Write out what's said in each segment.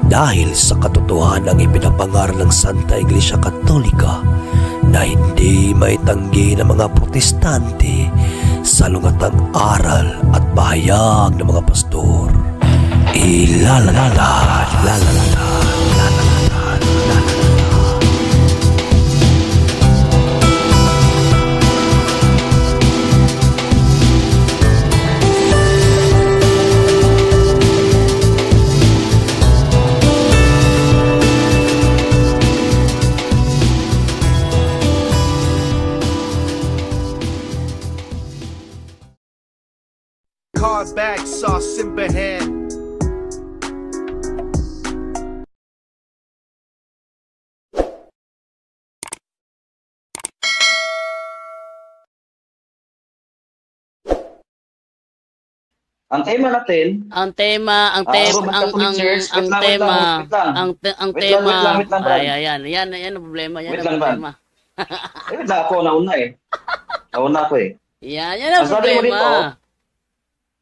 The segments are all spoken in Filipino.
dahil sa katotohanang ipinapangaral ng Santa Iglesia Katolika na hindi maitanggi ng mga protestante sa lungatang aral at pahayag ng mga pastor. Bag sauce simbahan. Ang tema natin, ang tema, yan ang problema, yan ang problema. Ako nauna eh. Nauna ko eh. Yan ang problema.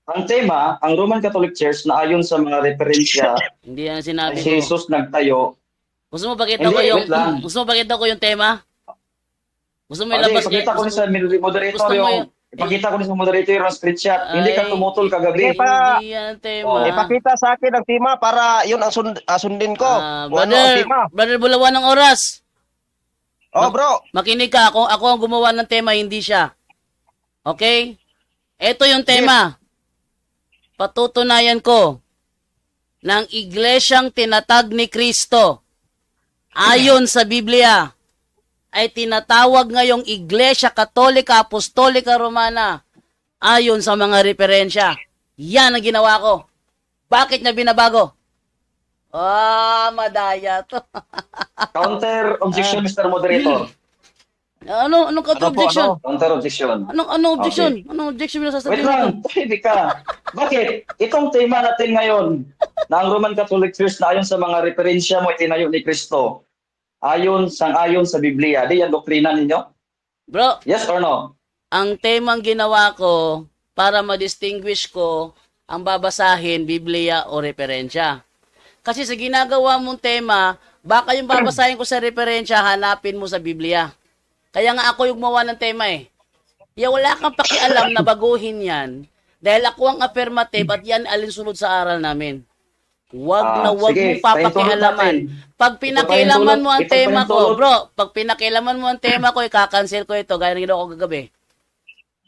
Ang tema, ang Roman Catholic Church na ayon sa mga referensya, hindi yan sinabi si Jesus nagtayo. Gusto mo pakita ko yung tema? Gusto mo ilabas niya? Ipakita ko ni sa moderator yung ipakita ko ni sa moderator yung screenshot. Hindi ka tumutol kagabi. Hindi yan tema. Ipakita sa akin ang tema para yun ang sundin ko. Brother Bulawan ng oras. Oh, bro. Makinig ka. Ako ang gumawa ng tema, hindi siya. Okay? Ito yung tema. Patutunayan ko ng iglesyang tinatag ni Kristo ayon sa Biblia ay tinatawag ngayong Iglesia Katolika Apostolika Romana ayon sa mga referensya. Yan ang ginawa ko. Bakit niya binabago? Madaya to. Counter objection, Mr. Moderator. Anong counter-objection? Counter-objection. Anong objection? Anong objection mo sasabihin mo? Wait lang, pwede ka. Bakit? Itong tema natin ngayon na ang Roman Catholic Church na ayon sa mga referensya mo itinayo ni Kristo. Ayon sa Biblia. Di yan doktrina ninyo? Bro. Yes or no? Ang temang ginawa ko para ma-distinguish ko ang babasahin, Biblia o referensya. Kasi sa ginagawa mong tema, baka yung babasahin ko sa referensya, hanapin mo sa Biblia. Kaya nga ako yung gumawa ng tema eh. Wala kang pakialam na baguhin yan dahil ako ang affirmative at yan alinsunod sa aral namin. Huwag mong papakialaman. Pag pinakialaman mo ang tema ko, bro, pag pinakialaman mo ang tema ko, ikakancel ko ito gaya ng ginawa ko kagabi.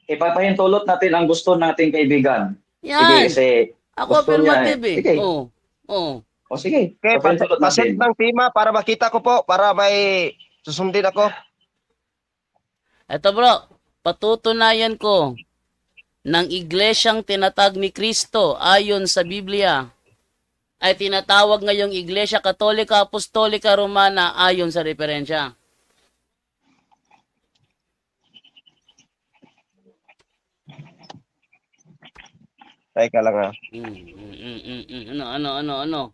Ipapahintulot natin ang gusto nating kaibigan. Yan. Sige, ako affirmative eh. Sige. Sige. Okay, paset ng tema para makita ko po, para may susundin ako. Eto bro, patutunayan ko ng iglesyang tinatag ni Kristo ayon sa Biblia ay tinatawag ngayong Iglesia Katolika Apostolika Romana ayon sa referensya. Teka lang ha. Ano?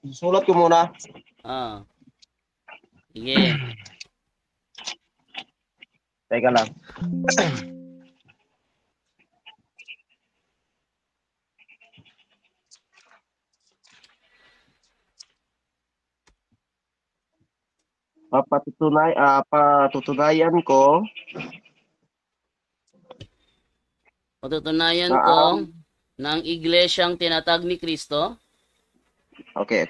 Sulat ko muna. Sige. Teka lang. Patutunayan ko ng iglesyang tinatag ni Kristo. Okay.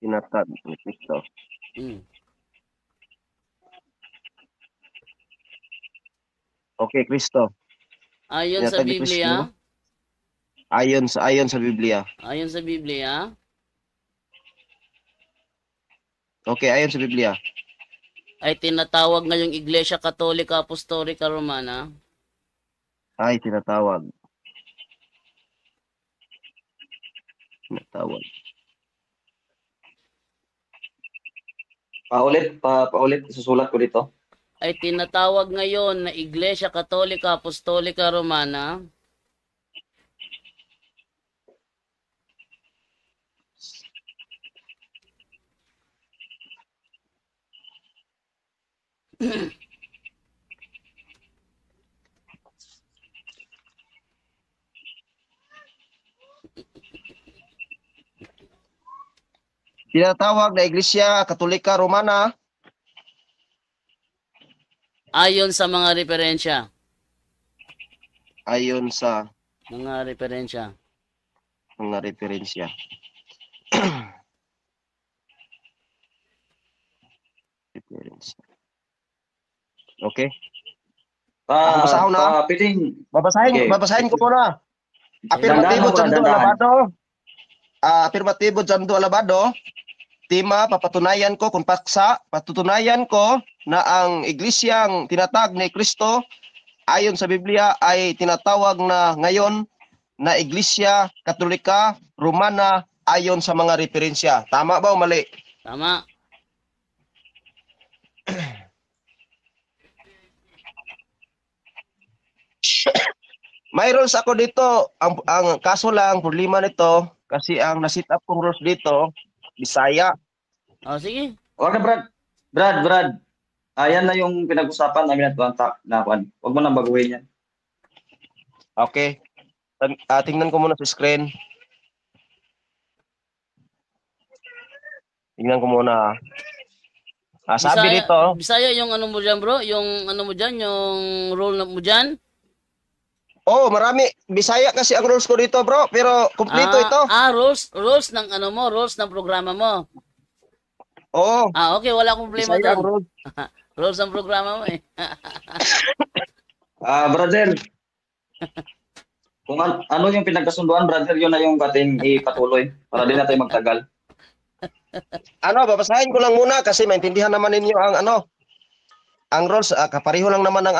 Tinatag ni Kristo. Okay, Kristo. Ayon sa Biblia. Ayon sa Biblia. Ayon sa Biblia. Okay, ayon sa Biblia. Ay tinatawag ngayong Iglesia Katolika Apostolika Romana. Ay tinatawag. Paulit, isusulat ko dito. Ay tinatawag ngayon na Iglesia Katolika Apostolika Romana. Tinatawag na Iglesia Katolika Romana Ayon sa mga referensya. ayon sa Mga referensya. mga referensya. Referensya. Okay. Babasahon na. Piting. Babasahin, Okay. babasahin ko muna. Dandahan Afirmatibo mo, Jando dandahan. Alabado. Afirmatibo Jando Alabado. Tima, papatunayan ko kung paksa, patutunayan ko na ang iglesyang tinatag ni Kristo ayon sa Biblia ay tinatawag na ngayon na Iglesia Katolika Romana ayon sa mga referensya. Tama ba o mali? Tama. May rules ako dito. Ang kaso lang, problema nito, kasi ang nasit up kong rules dito, Bisaya. O, sige. Okay, Brad. Ayan na yung pinag-usapan namin na kuan. Huwag mo nang baguhin yan. Okay. Tingnan ko muna sa screen. Tingnan ko muna. Sabi Bisaya, dito, Bisaya yung ano mo dyan, bro? Yung ano mo dyan? Yung rule mo dyan? marami. Bisaya kasi ang rules ko dito, bro. Pero kumpleto ito. Rules ng ano mo, rules ng programa mo. Oo. Okay, wala akong problema Bisaya ang doon. rules. Rules ng programa mo eh. Brother. Kung ano yung pinagkasunduan, brother, yun na yung ating ipatuloy para din natin magtagal. Babasahin ko lang muna kasi maintindihan naman ninyo ang rules. Kapareho lang naman ng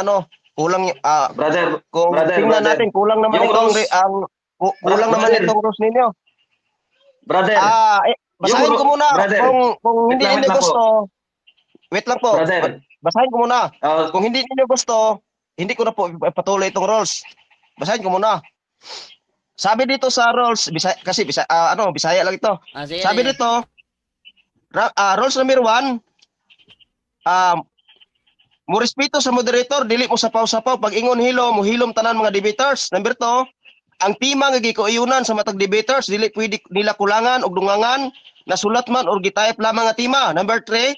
kulang Brother, kung tingnan natin kulang naman yung itong rules, kulang naman brother. itong rules ninyo. brother, Basahin yung ko muna brother, kung hindi wait niyo lang po. gusto. Wait lang po. Brother. Basahin ko muna. ah, Kung hindi niyo gusto, hindi ko na po ipatuloy itong rules. Basahin ko muna. Sabi dito sa rules, kasi Bisaya lang ito. Sige, Sabi sige. dito, rules number 1, mo respeto sa moderator, dili mo sapaw-sapaw, pag ingon hilo, mo hilom tanan mga debaters. Number 2, ang tima nga gikuuyunan sa matag debaters, dili pwede nila kulangan og dungangan, nasulat man or gitayip lamang nga tima. Number 3,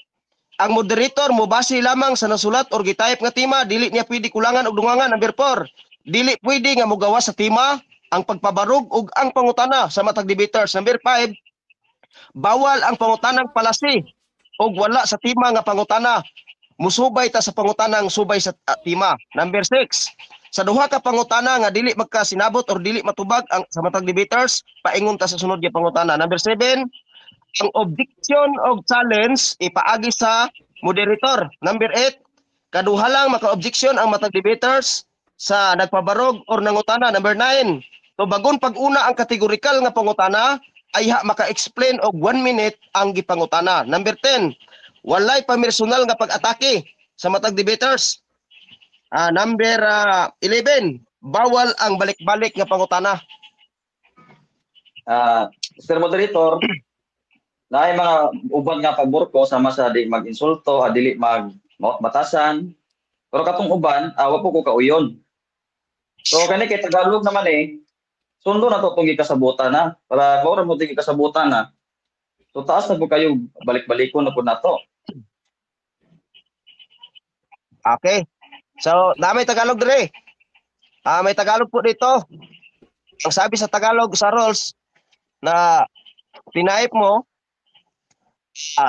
ang moderator mo base lamang sa nasulat or gitayip nga tima, dili niya pwede kulangan og dungangan. Number 4, dili pwede nga mogawas sa tima ang pagpabarog ug ang pangutana sa matag debaters. Number 5, bawal ang pangutanang palasi ug wala sa tima nga pangutana. Musubay ta sa pangutanang subay sa tima. Number 6, sa duha ka pangutana nga dili magkasinabot or dili matubag ang sa matag debaters, paingon ta sa sunod nga pangutana. Number 7, ang objection og challenge ipaagi sa moderator. Number 8, kaduha lang maka-objection ang matag debaters sa nagpabarog or nangutana. Number 9, tubagon pag-una ang kategorikal nga pangutana ay maka-explain og 1 minute ang gipangutana. Number 10, walay pamersonal nga pag-atake sa matag debaters. Number 11, bawal ang balik-balik nga pangutana. Mr. Moderator, na ay mga uban nga pagburko sama sa di mag-insulto, dili mag-batasan. Pero katong uban, wa po ko kauyon. So kani kay Tagalog naman sundo na to itong ikasabutan na. Para maura mo itong ikasabutan na. So taas na po kayo, balik-balikon na po na to. Okay. So, may Tagalog dire. May Tagalog po dito. Ang sabi sa Tagalog sa rules na tinaip mo,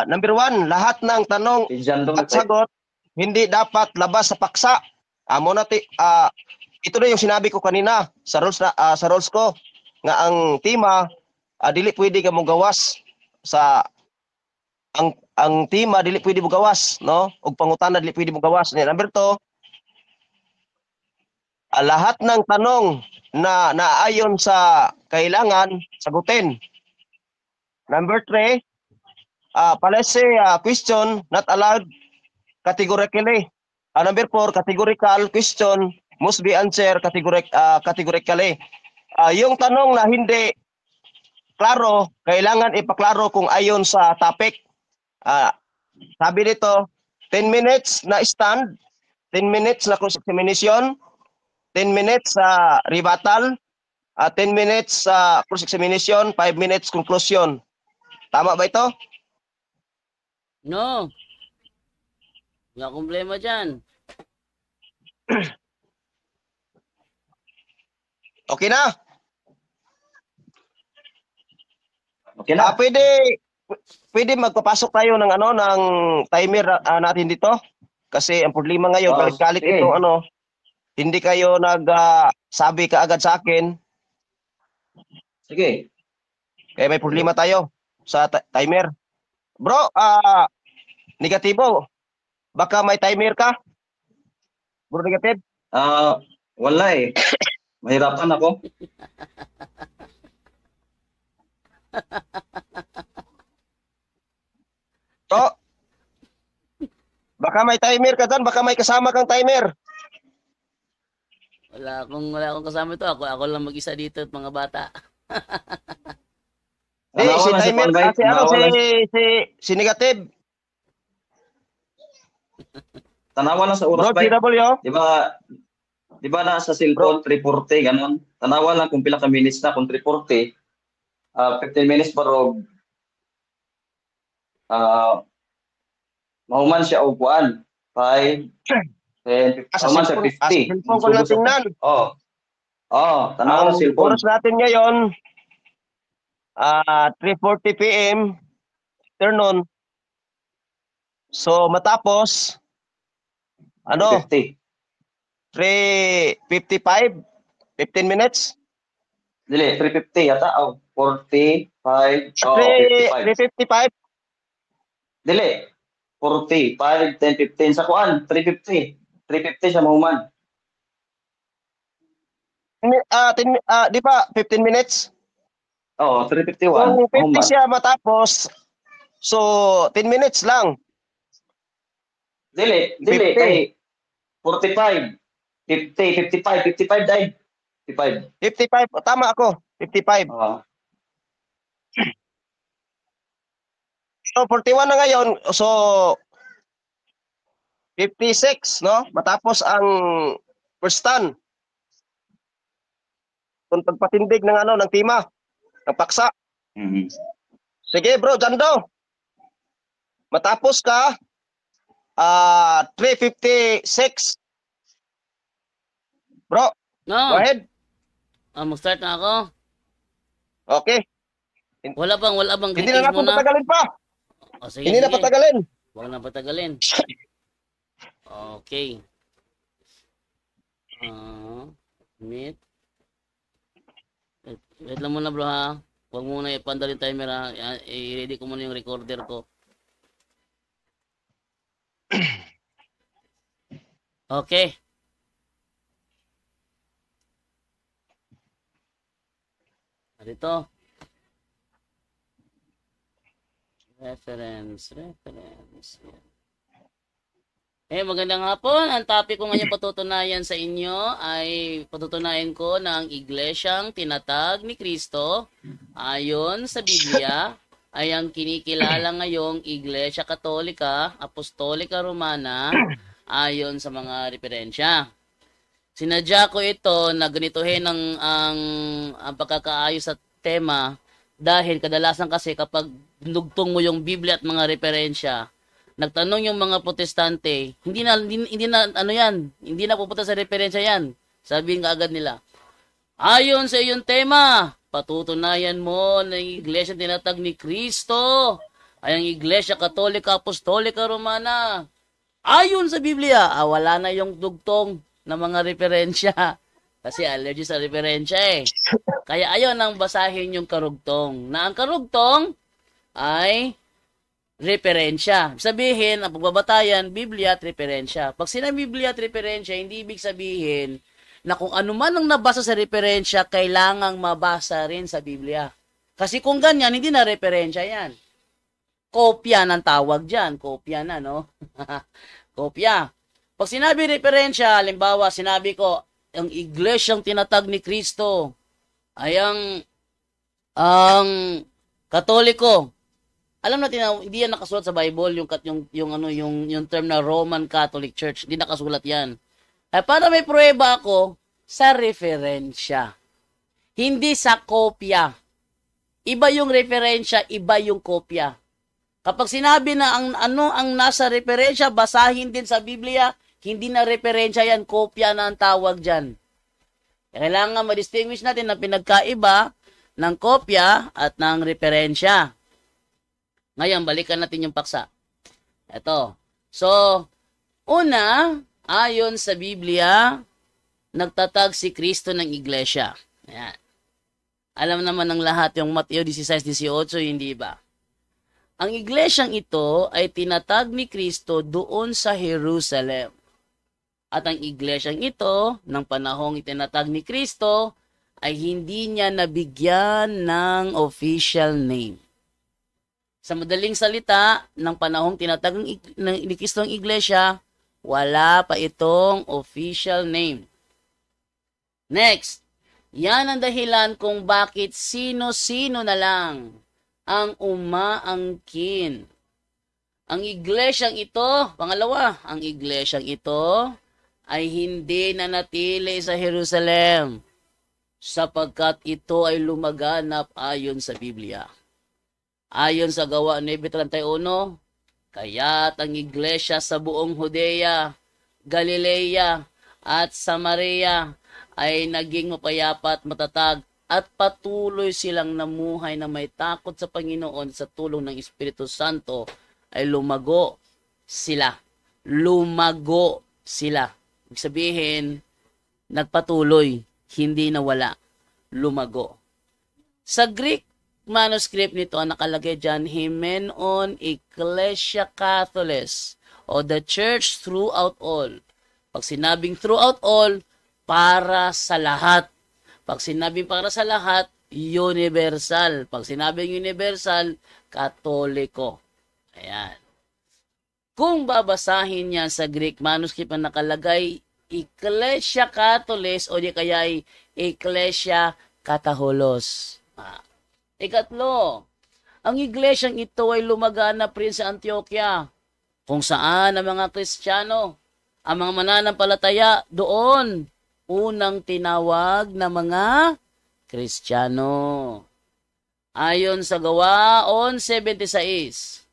number 1, lahat ng tanong at sagot hindi dapat labas sa paksa. Ito na yung sinabi ko kanina sa rules ko nga ang tima dili pwede ka mogawas sa ang tima dili pwede mogawas, no? Og pangutana dili pwede mogawas. Number 2, lahat ng tanong na naayon sa kailangan sagutin. Number 3, policy question not allowed categorically. Number 4, categorical question must be answered categorically. Yung tanong na hindi klaro, kailangan ipaklaro kung ayon sa topic. Sabi dito, 10 minutes na stand, 10 minutes na cross-examination, 10 minutes sa rebuttal, 10 minutes sa cross-examination, 5 minutes conclusion. Tama ba ito? No. Wala problema dyan. Okay na? Okay na. Pwede magpapasok tayo ng ng timer natin dito. Kasi ang problema ngayon, Oh, kalit-kalit sige. ito, hindi kayo sabi kaagad sa akin. Sige. Kaya may problema tayo sa timer. Bro, negatibo. Baka may timer ka? Bro, negative? Wala eh. Mahirapan ako. Bro, baka may timer ka dyan. Baka may kasama kang timer. Wala akong kasama ito. Ako lang mag-isa dito at mga bata. Si Tanawan lang sa timer, panbay. Tanawan lang- si negative. Tanawan lang sa oras Bro, ba? GW. Di ba nasa cellphone 340 ganon. Tanawan lang kung pila ka minutes na kung 340. 15 minutes parog. Mahuman siya og kuan. 5 10 Sa mahuman siya cellphone, 50. cellphone ko lang tingnan. Tanawan Ang sa cellphone. oras natin ngayon, 3:40 p.m. afternoon. So, matapos, 50. 3:55, 15 minutes. Dili, 350 yata. 45. 55. 3:55. Dili. 45, 10, 15 sa kuan, 350. 350 siya mahuman. Di ba 15 minutes? 351. Kung 50 Mahuman. siya matapos, so 10 minutes lang. Dili 50. kay 45. 50, 55 dai. 55. 55, tama ako, 55. So 41 na ngayon, so 56, no? Matapos ang first stand. Kung pagpatindig ng ng tima, ng paksa. Mhm. Sige bro, Jando. Matapos ka 3:56. Bro, No. go ahead. Mag-start na ako. Okay. Wala bang Hindi na greetings natin muna? patagalin pa. Sige, Hindi na sige. patagalin. Huwag na patagalin. Okay. Meet. Wait lang muna bro ha. Huwag muna ipanda yung timer ha. I-ready ko muna yung recorder ko. Okay. Dito. Reference. Magandang hapon. Ang topic ko ngayon patutunayan sa inyo ay patutunayan ko na ang iglesyang tinatag ni Kristo ayon sa Biblia ay ang kinikilala ngayong Iglesia Katolika, Apostolika Romana ayon sa mga referensya. Sinadya ko ito na ganituhin ang pagkakaayos sa tema dahil kadalasan kasi kapag dugtong mo yung Biblia at mga referensya, nagtanong yung mga protestante, hindi na pupunta sa referensya yan. Sabihin kaagad nila, ayon sa iyong tema, patutunayan mo na ang iglesia tinatag ni Kristo ay ang Iglesia Katolika Apostolika Romana. Ayon sa Biblia, wala na yung dugtong na mga referensya. Kasi allergy sa referensya eh. Kaya ayaw nang basahin yung karugtong. Na ang karugtong ay referensya. Sabihin, ang pagbabatayan, Biblia at referensya. Pag sinabi Biblia at referensya, hindi ibig sabihin na kung ano man ang nabasa sa referensya, kailangang mabasa rin sa Biblia. Kasi kung ganyan, hindi na referensya yan. Kopya ng tawag dyan. Kopya na, no? Kopya. Pag sinabi referensya, halimbawa, sinabi ko, ang iglesyang tinatag ni Kristo ay ang Katoliko Alam natin na hindi yan nakasulat sa Bible, yung term na Roman Catholic Church, hindi nakasulat yan. Para may pruweba ako, sa referensya. Hindi sa kopya. Iba yung referensya, iba yung kopya. Kapag sinabi na ang nasa referensya, basahin din sa Biblia, hindi na referensya yan, kopya na ang tawag dyan. Kailangan ma-distinguish natin na pinagkaiba ng kopya at ng referensya. Ngayon, balikan natin yung paksa. Ito. So, una, ayon sa Biblia, nagtatag si Kristo ng iglesia. Ayan. Alam naman ng lahat yung Mateo 16:18, hindi ba? Ang iglesyang ito ay tinatag ni Kristo doon sa Jerusalem. At ang iglesyang ito, ng panahong itinatag ni Kristo, ay hindi niya nabigyan ng official name. Sa madaling salita, ng panahong tinatag ni Kristo ang iglesia, wala pa itong official name. Next, yan ang dahilan kung bakit sino-sino na lang ang umaangkin. Ang iglesyang ito, pangalawa, ang iglesyang ito ay hindi nanatili sa Jerusalem sapagkat ito ay lumaganap ayon sa Biblia. Ayon sa Gawa 9:31, kaya't ang iglesia sa buong Judea, Galilea at Samaria ay naging mapayapa at matatag at patuloy silang namuhay na may takot sa Panginoon sa tulong ng Espiritu Santo ay lumago sila. Lumago sila. Ibig sabihin, nagpatuloy, hindi nawala. Lumago. Sa Greek manuscript nito, nakalagay dyan, Hymenon Ecclesia Catholis, o the church throughout all. Pag sinabing throughout all, para sa lahat. Pag sinabing para sa lahat, universal. Pag sinabing universal, katoliko. Ayan. Kung babasahin niya sa Greek manuscript na nakalagay, Ecclesia Catholis, o di kaya ay Ecclesia Kataholos. Ikatlo, ang iglesyang ito ay lumaganap rin sa Antioquia, kung saan ang mga Kristiyano, ang mga mananampalataya doon, unang tinawag na mga Kristiyano. Ayon sa Gawa 11:26,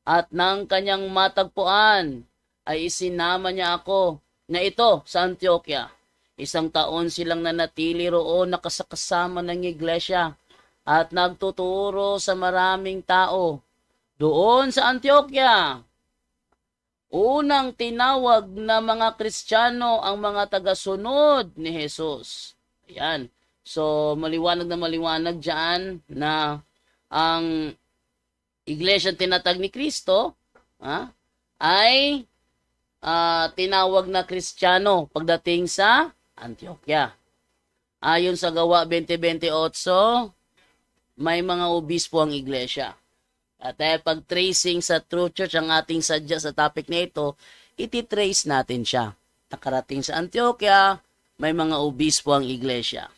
at nang kanyang matagpuan, ay isinama niya ako na ito sa Antioquia. 1 taon silang nanatili roon nakasakasama ng iglesia at nagtuturo sa maraming tao. Doon sa Antioquia, unang tinawag na mga Kristiyano ang mga tagasunod ni Jesus. Ayan. So, maliwanag na maliwanag dyan na ang iglesia tinatag ni Kristo ay tinawag na Kristiyano pagdating sa Antioquia. Ayon sa Gawa 20:28, may mga obispo ang iglesia. At pag tracing sa True Church ang ating sadya sa topic na ito, iti-trace natin siya. Nakarating sa Antioquia, may mga obispo ang iglesia.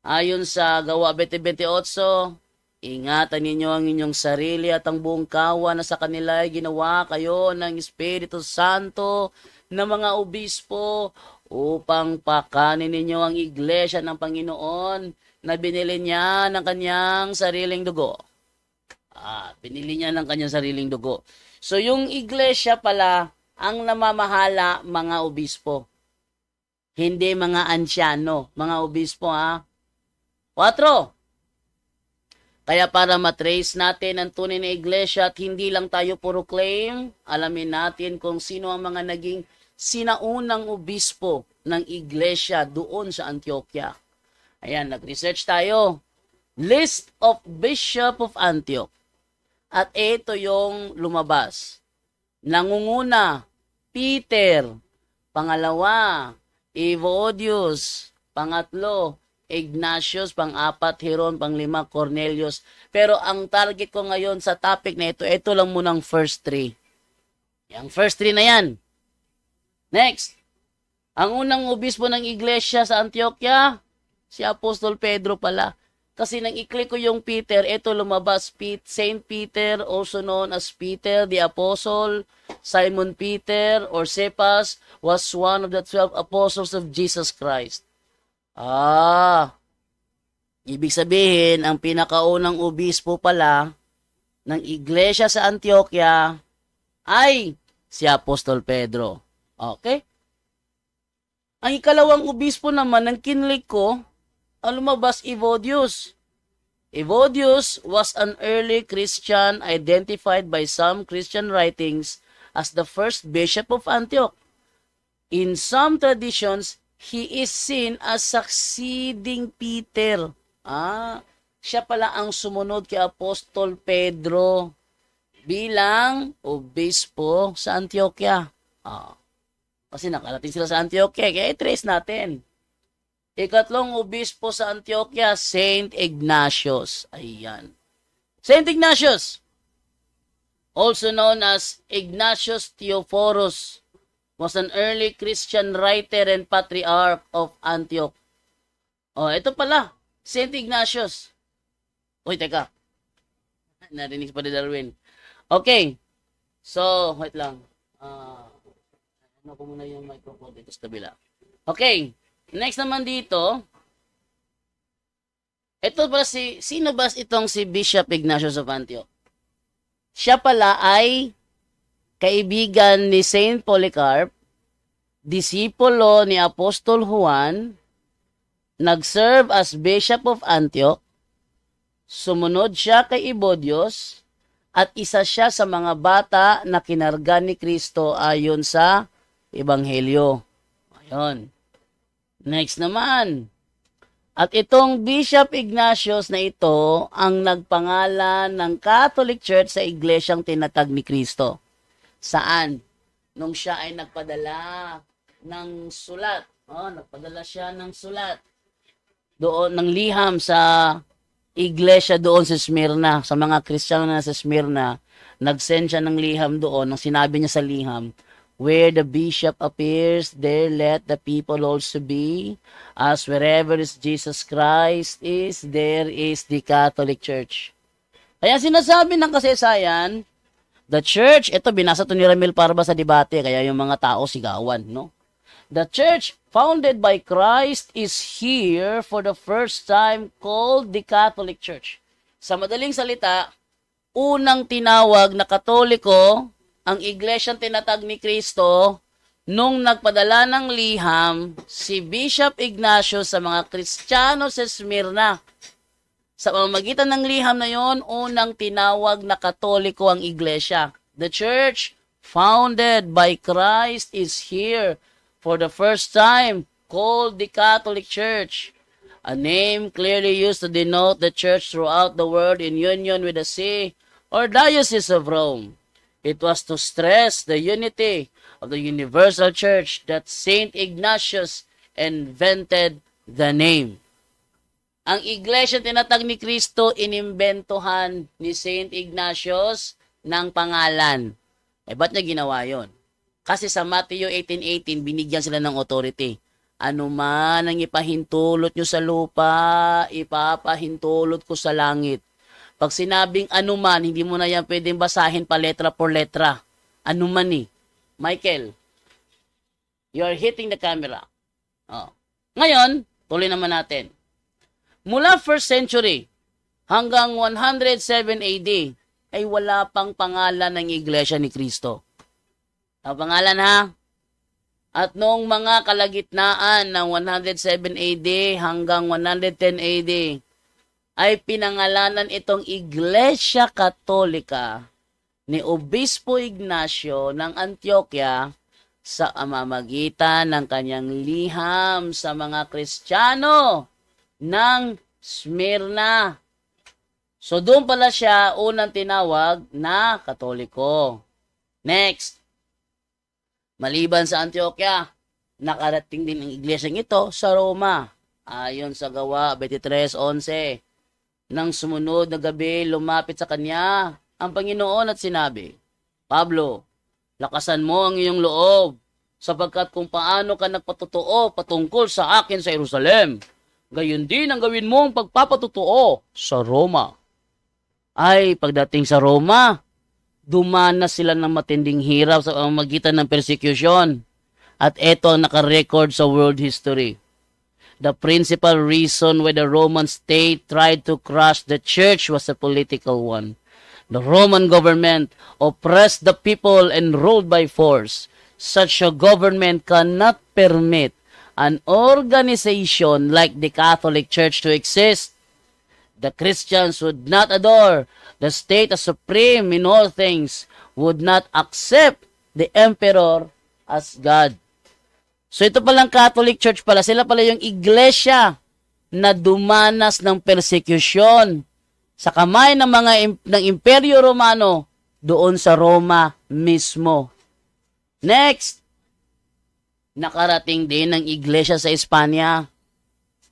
Ayon sa Gawa 20:28, ingatan ninyo ang inyong sarili at ang buong kawan na sa kanila ay ginawa kayo ng Espiritu Santo na mga obispo upang pakanin ninyo ang iglesia ng Panginoon na binili niya ng kanyang sariling dugo. Binili niya ng kanyang sariling dugo. So, yung iglesia pala, ang namamahala, mga obispo. Hindi mga ansyano, mga obispo, 4. Kaya para matrace natin ang tunay na iglesia at hindi lang tayo puro claim, alamin natin kung sino ang mga naging sinaunang obispo ng iglesia doon sa Antioquia. Ayan, nag-research tayo. List of Bishop of Antioch. At ito yung lumabas. Nangunguna, Peter. Pangalawa, Evodius. Pangatlo, Ignatius. Pang-apat, Heron. Pang-lima, Cornelius. Pero ang target ko ngayon sa topic na ito lang munang first 3. Yung first 3 na yan. Next. Ang unang obispo ng iglesia sa Antioquia, si Apostol Pedro pala. Kasi nang i-click ko yung Peter, ito lumabas, Saint Peter, also known as Peter the Apostle. Simon Peter or Cephas was one of the 12 apostles of Jesus Christ. Ibig sabihin, ang pinakaunang obispo pala ng iglesia sa Antioquia ay si Apostol Pedro. Okay? Ang ikalawang obispo naman ng kinlik ko, ang lumabas, Evodius. Evodius was an early Christian identified by some Christian writings as the first bishop of Antioch. In some traditions, he is seen as succeeding Peter. Siya pala ang sumunod kay Apostol Pedro bilang obispo sa Antioquia. Kasi nakarating sila sa Antioquia, kaya i-trace natin. Ikatlong obispo sa Antioquia, Saint Ignatius. Ayan. Saint Ignatius, also known as Ignatius Theophorus, was an early Christian writer and patriarch of Antioch. Ito pala, Saint Ignatius. Uy, teka. Narinig pa ni Darwin. Okay. So, wait lang. Ano ko muna yung microphone dito sa kabila. Okay. Next naman dito, ito pala sino ba itong si Bishop Ignatius of Antioch? Siya pala ay kaibigan ni Saint Polycarp, disipulo ni Apostol Juan, nag-serve as Bishop of Antioch, sumunod siya kay Evodius, at isa siya sa mga bata na kinarga ni Kristo ayon sa Ebanghelyo. Ayun. Next naman. At itong Bishop Ignatius na ito ang nagpangalan ng Catholic Church sa iglesyang tinatag ni Kristo. Saan? Nung siya ay nagpadala ng sulat. Nagpadala siya ng sulat. Doon, ng liham sa iglesia doon sa Smyrna. Sa mga Kristiyano na sa Smyrna, nag-send siya ng liham doon. Nang sinabi niya sa liham, where the bishop appears, there let the people also be. As wherever is Jesus Christ is, there is the Catholic Church. Kaya sinasabi ng kasaysayan, the church, ito binasa to ni Ramil Parba sa debate, kaya yung mga tao sigawan, no? The church founded by Christ is here for the first time called the Catholic Church. Sa madaling salita, unang tinawag na Katoliko ang iglesyang tinatag ni Kristo nung nagpadala ng liham si Bishop Ignatius sa mga Kristiyano sa Smyrna. Sa pamamagitan ng liham na yon, unang tinawag na Katoliko ang iglesia. The church founded by Christ is here for the first time called the Catholic Church. A name clearly used to denote the church throughout the world in union with the see or diocese of Rome. It was to stress the unity of the universal church that Saint Ignatius invented the name. Ang iglesia tinatag ni Kristo, inimbentohan ni Saint Ignatius ng pangalan. Ba't niya ginawa yon? Kasi sa Matthew 18:18, binigyan sila ng authority. Ano man ang ipahintulot nyo sa lupa, ipapahintulot ko sa langit. Pag sinabing anuman, hindi mo na yan pwedeng basahin pa letra por letra. Anuman eh. Michael, you are hitting the camera. Ngayon, tuloy naman natin. Mula 1st century hanggang 107 AD, ay wala pang pangalan ng Iglesia ni Kristo. Ang pangalan ha? At noong mga kalagitnaan ng 107 AD hanggang 110 AD, ay pinangalanan itong Iglesia Katolika ni Obispo Ignacio ng Antioquia sa amamagitan ng kanyang liham sa mga Kristiyano ng Smyrna. So doon pala siya unang tinawag na Katoliko. Next. Maliban sa Antioquia, nakarating din ang iglesyang ito sa Roma. Ayon sa Gawa 23:11. Nang sumunod na gabi, lumapit sa kanya ang Panginoon at sinabi, Pablo, lakasan mo ang iyong loob, sapagkat kung paano ka nagpatotoo patungkol sa akin sa Jerusalem, Gayon din ang gawin mong pagpapatutuo sa Roma. Ay, pagdating sa Roma, dumanas sila ng matinding hirap sa pamamagitan ng persecution. At ito ang nakarecord sa world history. The principal reason why the Roman state tried to crush the church was a political one. The Roman government oppressed the people and ruled by force. Such a government cannot permit an organization like the Catholic Church to exist. The Christians would not adore the state as supreme in all things, would not accept the emperor as God. So ito palang Catholic Church pala, sila pala yung iglesia na dumanas ng persecution sa kamay ng mga ng Imperyo Romano doon sa Roma mismo. Next, nakarating din ng iglesia sa Espanya.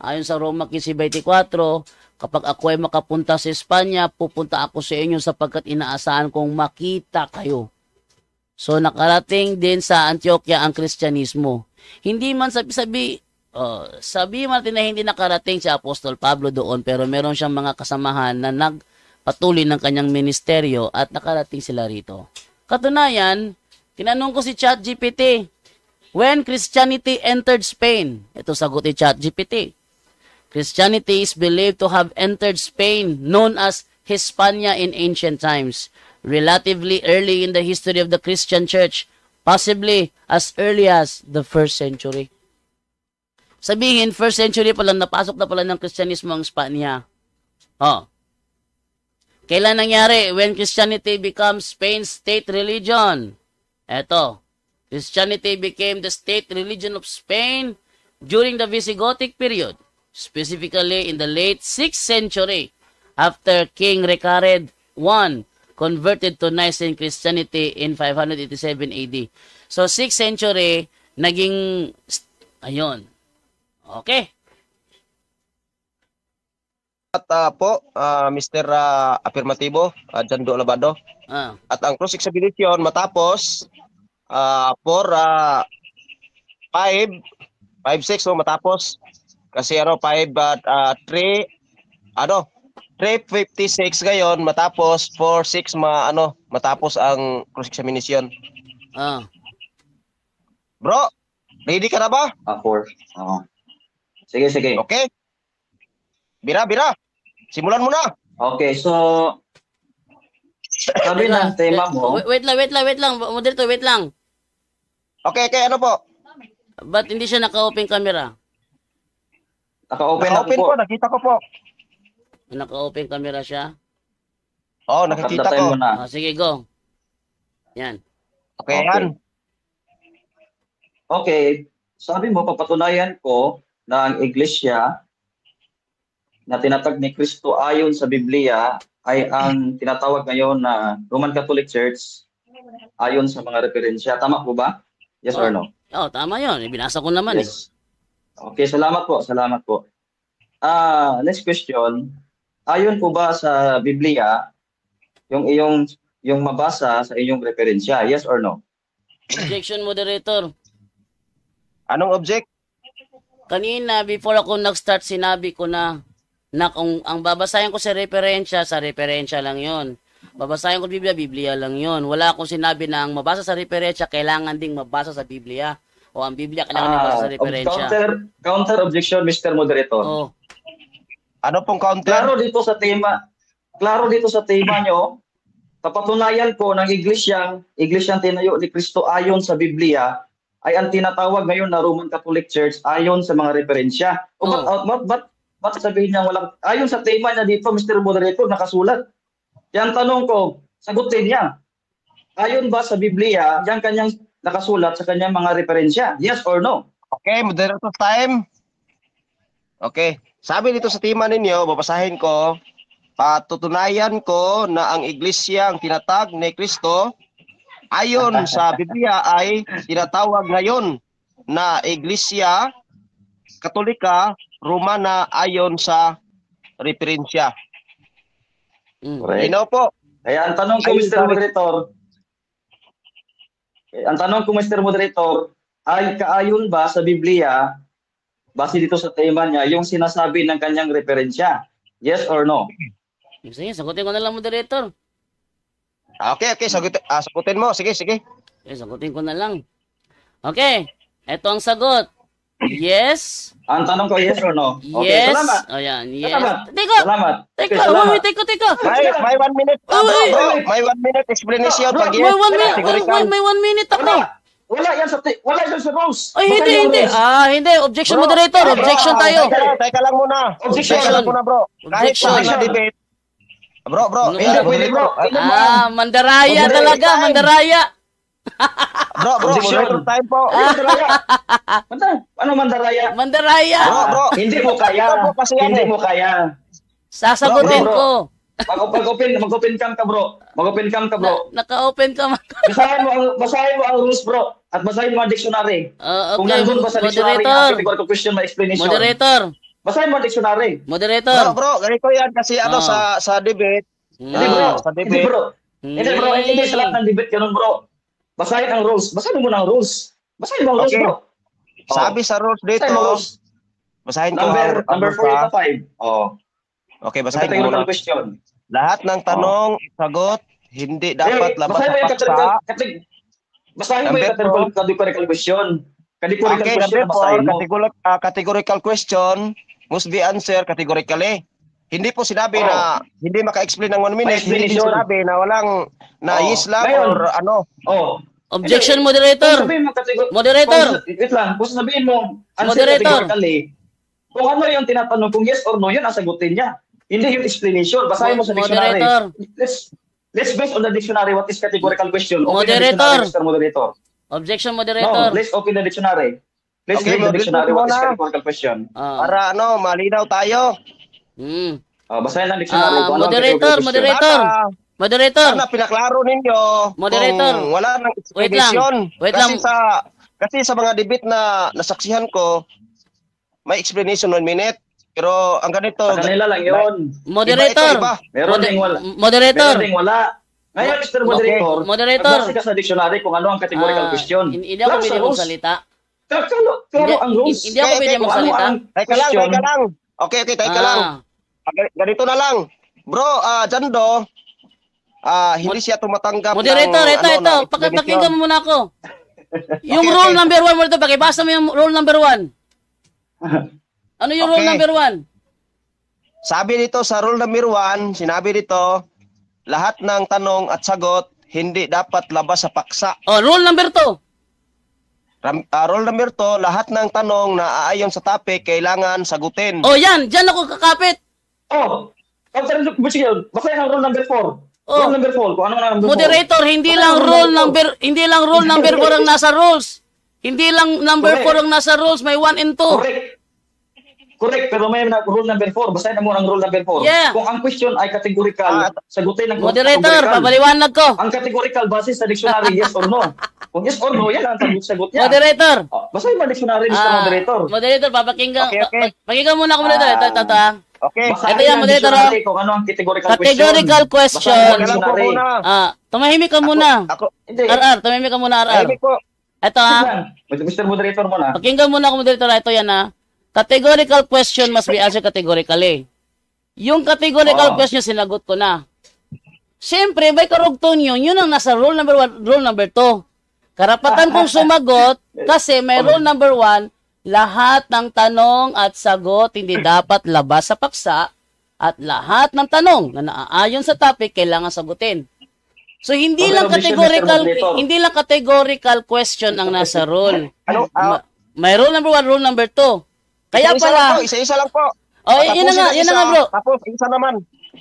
Ayon sa Roma 15:24, kapag ako ay makapunta sa Espanya, pupunta ako sa inyo sapagkat inaasahan kong makita kayo. So nakarating din sa Antioquia ang Kristyanismo. Hindi man sabi natin na hindi nakarating si Apostol Pablo doon, pero meron siyang mga kasamahan na nagpatuloy ng kanyang ministeryo at nakarating sila rito. Katunayan, tinanong ko si ChatGPT, when Christianity entered Spain, ito sagot ni ChatGPT. Christianity is believed to have entered Spain, known as Hispania in ancient times, relatively early in the history of the Christian Church, possibly as early as the 1st century. Sabihin, 1st century pa lang, napasok na pala ng Kristyanismo ang Espanya. Kailan nangyari? When Christianity becomes Spain's state religion. Eto, Christianity became the state religion of Spain during the Visigothic period, specifically in the late 6th century, after King Recared I converted to Nicene Christianity in 587 AD. So, 6th century, naging, ayun. Okay. At Mr. Afirmatibo, Jando Labado. At ang cross-examination matapos for 5-6 matapos. Kasi 356 ngayon matapos 4-6 matapos ang cross-examination. Bro, ready ka na ba? 4. Sige. Okay. Bira. Simulan mo na. Okay, so sabi ng tema mo. Wait lang. Moderator, wait lang. Okay, ano po? Ba't hindi siya naka-open camera? Naka-open po, nakita ko po. Naka-open camera siya? Oo, nakikita ko. Sige, go. Yan. Okay, yan. Okay, sabi mo, papatunayan ko na ang iglesia na tinatag ni Kristo ayon sa Biblia ay ang tinatawag ngayon na Roman Catholic Church ayon sa mga referensya. Tama po ba? Yes or no? Tama yun. Binasa ko naman yes. Okay, salamat po. Next question. Ayon po ba sa Biblia yung mabasa sa inyong referensya? Yes or no? Objection, moderator. Anong object? Kanina, before ako nag-start, sinabi ko na kung ang babasahin ko sa referensya lang yon. Babasahin ko Biblia lang yon. Wala akong sinabi na ang mabasa sa referensya, kailangan ding mabasa sa Biblia. O ang Biblia, kailangan mabasa sa referensya. Counter objection, Mr. Moderator. Ano pong counter? Klaro dito sa tema nyo, kapatunayan ko ng iglesyang tinayo ni Kristo ayon sa Biblia, ay ang tinatawag ngayon na Roman Catholic Church ayon sa mga referensya. Ba't sabihin niya walang, ayon sa tema niya dito, Mr. Moderator, nakasulat. Yan tanong ko, sagutin niya. Ayon ba sa Biblia, yan kanyang nakasulat sa kanyang mga referensya? Yes or no? Okay, moderator time. Okay. Sabi dito sa tema ninyo, babasahin ko, patutunayan ko na ang iglesia ang tinatag ni Kristo ayon sa Biblia ay tinatawag ngayon na Iglesia Katolika Romana ayon sa referensya. Ino po. Kaya ang tanong ko, Mr. Moderator, ay kaayon ba sa Biblia base dito sa tema niya, yung sinasabi ng kanyang referensya. Yes or no? Sige, sagutin ko na lang, moderator. Okay, sagutin mo. Sige. Sagutin ko na lang. Okay, eto ang sagot. Yes. Ang tanong ko, yes or no? Okay, Yes. salamat. Ayan, yes. Salamat. Teka. Salamat. Teka, Okay, salamat. teka. May 1 minute. May 1 minute explanation Bro, pag May yes. 1 minute. categorical. May 1 minute ako. Wala yan sa rules. Ay, Basta hindi. yung rules. Hindi. Objection, Bro, moderator. bro, Objection tayo. Teka lang muna. Objection. Teka lang muna, bro. Kahit Objection. sa debate. Bro. Hindi, pwede, bro. Mandaraya Moderate talaga, time. mandaraya. Bro, Objection. moderator time po. Mandaraya. Ano mandaraya? Mandaraya. Bro. Hindi mo kaya. Ito po kasi yan Hindi eh. mo kaya. Sasagutin Bro. ko. Mag-open cam ka, bro. Mag-open cam ka, bro. Naka-open ka. Basahin mo ang rules, bro. At basahin mo ang dictionary. Kung Okay, nandun ba sa dictionary moderator. ang categorical question, may explanation. Moderator. Basahin mo ang dictionary. Moderator. Bro, ganito yan kasi sa debate. Hindi, bro. Sa Hindi, debate. bro. Hindi, bro. Hindi sa lahat ng debate ganun, bro. Basahin ang rules. Basahin mo muna ang rules. Basahin mo ang rules, Okay. bro. Sabi sa rules dito, Basahin mo ang rules. basahin ko Number 4 to 5. Oh. Okay, basahin ko Categorical muna. question. Lahat ng tanong, sagot, hindi dapat labas basahin sa mo yung paksa. basahin mo Number yung categorical question. Categorical Okay, question, number basahin 4, mo. categorical question must be answered categorically. Hindi po sinabi na hindi maka-explain ng 1 minute. Hindi din explanation. sinabi na walang na yes lang Ngayon. or ano. Oh. Objection, Kung moderator. sabihin mo Moderator. Wait lang. Kung sabihin mo, answer Moderator. categorically, kung ano yung tinatanong, kung yes or no, yun ang sagutin niya. Hindi yung explanation. Basahin mo sa dictionary. Moderator. Let's base on the dictionary what is categorical question. Open the Moderator. dictionary, Mr. Moderator. Objection, No, moderator. let's open the dictionary. Let's Okay, read the dictionary what is muna. categorical question. Para malinaw tayo. Basahin ang dictionary. kung ano ang Moderator, categorical question. moderator. Moderator. Sana pinaklaro ninyo Moderator. kung wala nang Wait lang. explanation. Wait kasi lang. kasi sa mga debate na nasaksihan ko, may explanation 1 minute. Pero ang ganito, Sa kanila lang yun. Moderator. Iba. Meron ding wala. Moderator. Meron ding wala. Ngayon, Mr. Moderator, Moderator. magbase ka sa dictionary kung ano ang categorical question. Hindi ako pwede mong salita. Klaro ang rules. Hindi ako pwede Kung mong ano salita. ang Teka lang, question. teka lang. Okay, teka lang. Ganito na lang. Bro, Jando, hindi siya tumatanggap Moderator, ng, ito. ng explanation. Pakinggan mo muna ako. Yung Okay, rule okay. number 1 mo ito, pakibasa mo yung rule number 1. Ano yung rule Okay. number 1? Sabi dito sa rule number 1, sinabi dito, lahat ng tanong at sagot hindi dapat labas sa paksa. Rule number 2. Rule number 2, lahat ng tanong na aayon sa topic kailangan sagutin. Yan. Diyan ako kakapit. Basahin ang rule number 4. Oh. Rule number 4. Kung ano ang number 4. Moderator, hindi lang rule number 4 ang nasa rules. Hindi lang number 4 ang nasa rules, may 1 and 2. Correct, pero may rule number 4. Basahin mo ang rule number 4. Yeah. Kung ang question ay categorical, sagutin ang Moderator, categorical. papaliwanag ko. Ang categorical base sa dictionary, yes or no. Kung yes or no, yan ang sagot niya. Moderator. Basahin mo ang dictionary, Mr. Moderator. Moderator, papakinggan. Okay. Pakinggan muna ako, moderator. Ito. Okay. Basahin Ito yan, ang moderator, dictionary kung ano ang categorical question. Categorical question. Basahin ang Teka lang po dictionary. muna. Tumahimik ka muna. Ako, Hindi. RR, tumahimik ka muna, RR. tahimik po. Ito Mr. Moderator mo na. Pakinggan muna ako, moderator. Ito yan Categorical question must be answered categorically. Yung categorical question, sinagot ko na. Siyempre, may karugtong yun. Yun ang nasa rule number 1, rule number 2. Karapatan kong sumagot kasi may rule number 1, lahat ng tanong at sagot hindi dapat labas sa paksa at lahat ng tanong na naaayon sa topic kailangan sagutin. So hindi Okay, lang objection, categorical Mr. Moderator. hindi lang categorical question ang nasa rule. Ano? May rule number 1, rule number 2. Kaya Isa-isa pala, lang po, isa-isa lang po. yun na nga, Tapusin ang bro. Tapos, isa naman.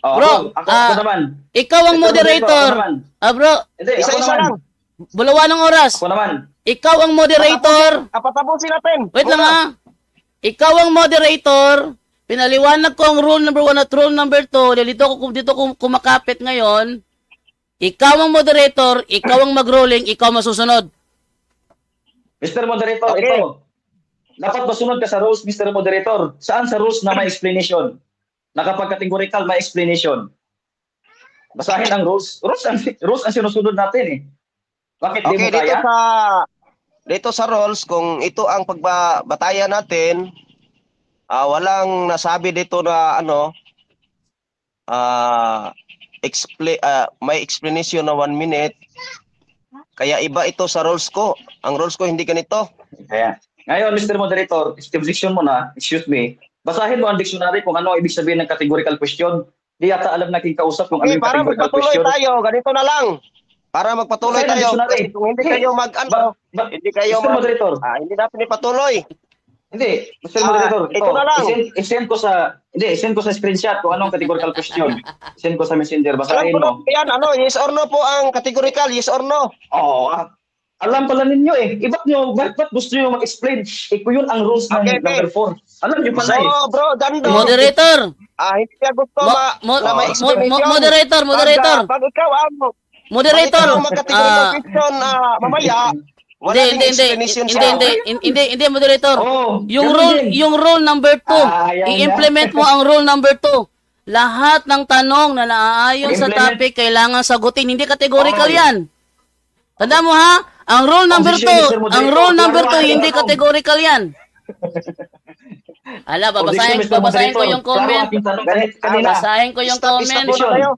Bro, ako naman. Ikaw ang Mr. moderator. Moderator, ako naman. Bro, Hindi, ako Isa-isa naman. lang. bulawan ng oras. Ako naman. Ikaw ang moderator. Patapusin natin. Wait lang Ikaw ang moderator. Pinaliwanag ko ang rule number 1 at rule number 2. Dito ko kumakapit ngayon. Ikaw ang moderator, ikaw ang mag-ruling, ikaw masusunod. Mr. Moderator, Okay. ito. Dapat masunod ka sa rules, Mr. Moderator. Saan sa rules na may explanation? Na kapag categorical, may explanation. Basahin ang rules. Rules ang sinusunod natin eh. Bakit di Okay, mo kaya? dito sa rules, kung ito ang pagbatayan natin, walang nasabi dito na ano, may explanation na 1 minute. Kaya iba ito sa rules ko. Ang rules ko hindi ganito. Kaya, ngayon, Mr. Moderator, objection mo na, excuse me, basahin mo ang dictionary kung ano ang ibig sabihin ng categorical question. Di yata alam na kausap kung ano Okay, yung para categorical magpatuloy question. tayo, ganito na lang. Para magpatuloy Basahin ang tayo. dictionary. Kung hindi kayo hindi kayo Mr. Moderator, hindi natin ipatuloy. hindi, Mr. Moderator, ito na lang. I-send ko sa screenshot kung anong categorical question. I-send ko sa messenger, Alam basahin ko na mo. yan, yes or no po ang categorical, yes or no. Oo, alam pala ninyo eh. Ba't gusto nyo mag-explain? Iko yun ang rules ng Okay. number 4. Alam nyo pala So, eh. bro, Dando. Moderator. Hindi niya gusto na may explanation. Moderator. Pag ikaw ang Moderator. Pag ikaw ang mag-categorical question mamaya, wala ding explanation siya. Hindi, moderator. Oh, Yung rule number 2, yan i-implement mo ang rule number 2. Lahat ng tanong na naaayon sa Implement. topic kailangan sagutin, hindi categorical Okay. yan. Tanda mo ha? Ang rule number Objection, Mr. 2, Moderator. Klaro hindi ang categorical yan. Ala, babasahin ko yung comment. Babasahin ko yung Stop comment. muna kayo.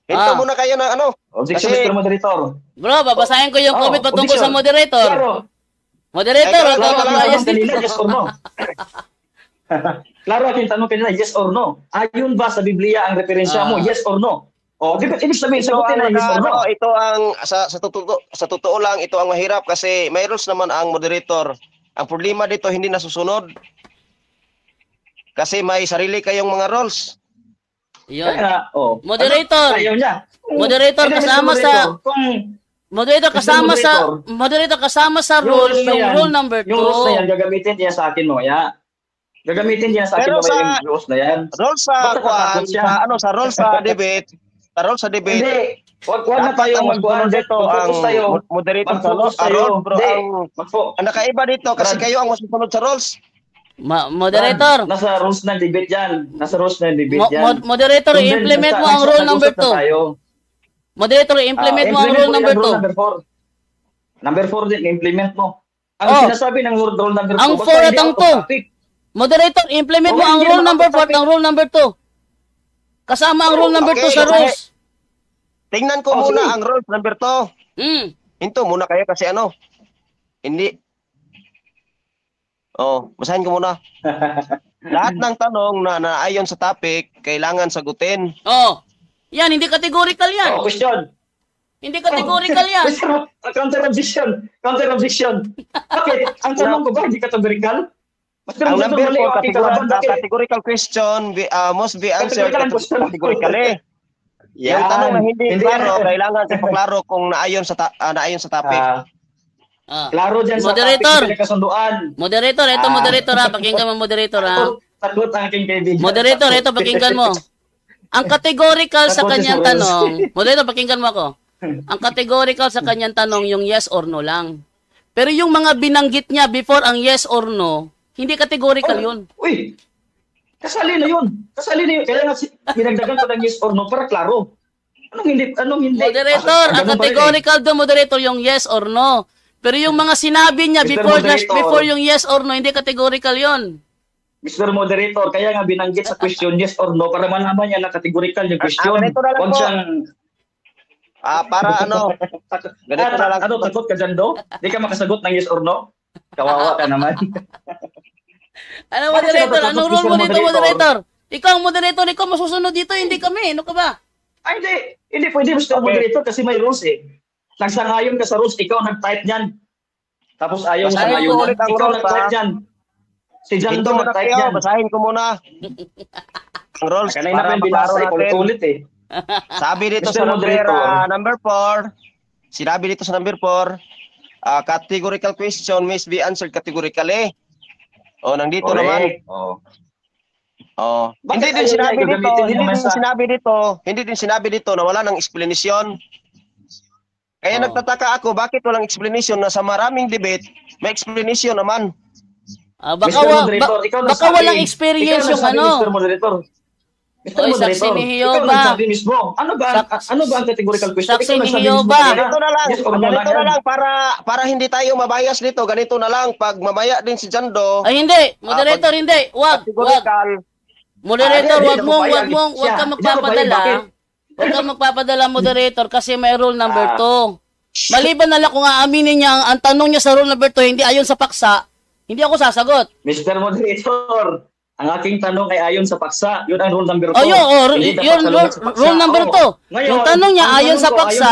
Hinto Ah. muna kayo ng ano. Objection, Kasi- Mr. Moderator. Bro, babasahin ko yung comment patungkol sa objection. moderator. Klaro. Moderator, Klaro, ikaw klaro, mag-ayos Klaro, dito. yes or no? Klaro aking tanong kanina, yes or no? Ayon ba sa Biblia ang referensya mo, yes or no? O, ibig sabihin, sagutin na yes or no? Ito ang sa totoo lang ito ang mahirap kasi may rules naman ang moderator. Ang problema dito hindi nasusunod. Kasi may sarili kayong mga rules. Yun. Kaya, Moderator. Ayaw niya. Moderator, Hindi, Mr. kasama sa- Moderator, Kung Moderator kasama sa rule, rules na yung yan, rule number 2. yung rules na yan, gagamitin niya sa akin mo, ya. Gagamitin niya sa akin Pero mo yung rules na yan. Rules sa Basta kuan, takot siya. sa rules sa debate. Sa rules sa debate. Hindi. Wag na tayo magkuhan dito ang mag-focus tayo. moderator sa Mag-focus rules. tayo. Bro, Hindi. ang nakaiba dito kasi Brad. kayo ang masusunod sa rules. Moderator. Nasa rules ng debate yan. Nasa rules ng debate yan. Moderator, Kung then, i-implement mo ang rule number nag-usap na 2. tayo. Moderator, i-implement mo ang Implement rule mo number yung 2. Number 4. Number 4 din, implement mo. Ang Oh. sinasabi ng rule number 4, Ang 4 at ang 2. Moderator, implement mo Okay, ang hindi rule naman number ako 4 at ang rule number 2. Kasama ang rule number 2 Okay, sa okay. rules. Tingnan ko Oh, muna sige. ang rules number 2. Hinto muna kayo kasi ano. Hindi. Basahin ko muna. Lahat ng tanong na naayon sa topic, kailangan sagutin. Yan, hindi categorical yan. Question. Hindi categorical yan. Counter-objection. Bakit? Ang tanong ko ba, hindi categorical? Ang number 4, categorical question must be answered categorically. Yung tanong na hindi klaro, kailangan ipaklaro kung naayon sa topic. Klaro dyan sa Moderator. topic pinagkasunduan. Moderator, ito moderator ha. Pakinggan mo moderator ha. Takot ang aking kaibigan. Moderator, ito pakinggan mo. Ang categorical sa Takot kanyang si Suarez. tanong, moderator, pakinggan mo ako. Ang categorical sa kanyang tanong, yung yes or no lang. Pero yung mga binanggit niya before ang yes or no, hindi categorical yun. Uy, kasali na yun. Kaya nga dinagdagan ko ng yes or no para klaro. Anong hindi? Moderator, ang ganun pa rin eh. categorical do moderator yung yes or no. Pero yung mga sinabi niya Mr. Moderator. before yung yes or no, hindi categorical yun. Mr. Moderator, kaya nga binanggit sa question yes or no para malaman niya na categorical yung question. ganito na lang Huwag po. siyang... Para ano, ganito na lang. takot ka dyan do? Di ka makasagot ng yes or no? Kawawa ka naman. Ano Bakit moderator? sila Anong takot, rule mo Mr. dito Moderator? moderator? Ikaw ang moderator, ikaw masusunod dito, hindi kami. Ano ka ba? Ay, hindi. Hindi pwede Mr. Moderator kasi may rules eh. Nagsangayon ka sa rules, ikaw nag-type niyan. Tapos ayaw mo Basahin sangayon. ko ulit ang Ikaw rules, nag-type ha? niyan. Si John Hinto Doe muna nag-type kayo, niyan. basahin ko muna. Ang rules Kanina para pa yung maklaro binasa, natin. ulit eh. Sabi dito Mr. sa Moderator. number 4, sinabi dito sa number 4, categorical question must be answered categorically. Nandito naman. Bakit Hindi din ayaw sinabi niya dito, gagamitin hindi yung din mesa? sinabi dito na wala ng explanation. Kaya nagtataka ako, bakit walang explanation na sa maraming debate, may explanation naman. Baka Mr. Moderator, ikaw baka nagsabi. walang experience Ikaw yung nagsabi, ano. Mr. Moderator. Mr. Oy, Moderator, saksi ni ikaw Jehovah. nagsabi mismo. Ano ba ang categorical question? Saksi Ikaw ni nagsabi Jehovah. mismo kanina. Ganito na lang, Yes or no ganito na yan. lang para hindi tayo mabayas dito. Ganito na lang pag mamaya din si Jando. Ay, hindi. Moderator, hindi. Wag. Categorical. Moderator, Hindi, wag hindi mong, ako wag payag. mong, wag Siya, kang hindi ako payag. magpapadala. Bakit? Wag kang magpapadala, moderator, kasi may rule number Ah. 2. Maliban na lang kung aaminin niya ang tanong niya sa rule number 2, hindi ayon sa paksa, hindi ako sasagot. Mr. Moderator, ang aking tanong ay ayon sa paksa. Yun ang rule number 2. Oh, yun, rule number 2. Yung tanong niya ayon sa paksa.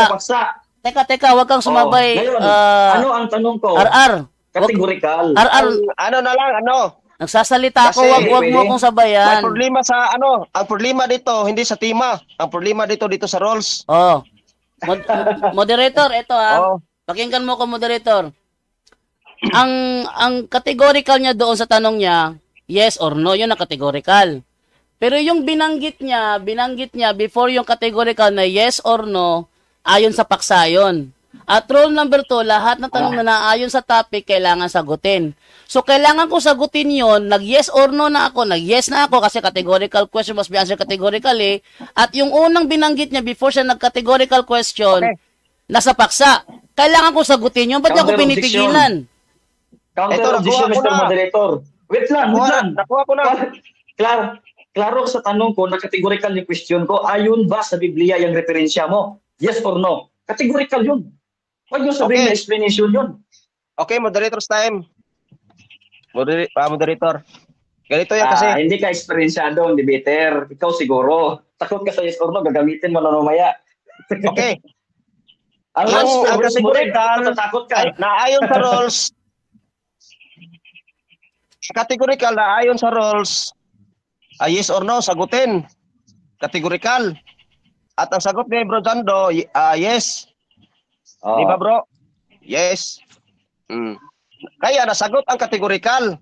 Teka, wag kang sumabay. Ngayon, ano ang tanong ko? RR. Categorical. RR. Ano na lang, Nagsasalita ako, Kasi, wag mo akong may sabayan. problema sa ang problema dito, hindi sa tima. Ang problema dito sa roles. Oh. Moderator, ito Oh. Pakinggan mo ko, moderator. Ang categorical niya doon sa tanong niya, yes or no, yun ang categorical. Pero yung binanggit niya before yung categorical na yes or no, ayon sa paksa yun. At rule number 2, lahat ng tanong na naayon sa topic, kailangan sagutin. So, kailangan ko sagutin yon, nag-yes or no na ako, nag-yes na ako kasi categorical question must be answered categorically. At yung unang binanggit niya before siya nag-categorical question, nasa paksa. Kailangan ko sagutin yun. Ba't ako pinipigilan? Counter Ito, objection, nakuha ko Mr. na. Moderator. Wait lang. Nakuha ko na. Klaro sa tanong ko, na categorical yung question ko, ayon ba sa Biblia yung referensya mo? Yes or no? Categorical yun. Huwag yung sabihin Okay. na explanation yun. Okay, moderator's time. Moderator. Ganito yan kasi. Hindi ka experiensyado ang debater. Ikaw siguro. Takot ka sa yes or no, gagamitin mo na mamaya. Okay. Ang Ang categorical, natatakot ka. naayon sa roles. Categorical, naayon sa roles. Yes or no, sagutin. Categorical. At ang sagot ni Bro Jando, yes. Oo. Di ba, bro? Yes. Kaya nasagot ang categorical.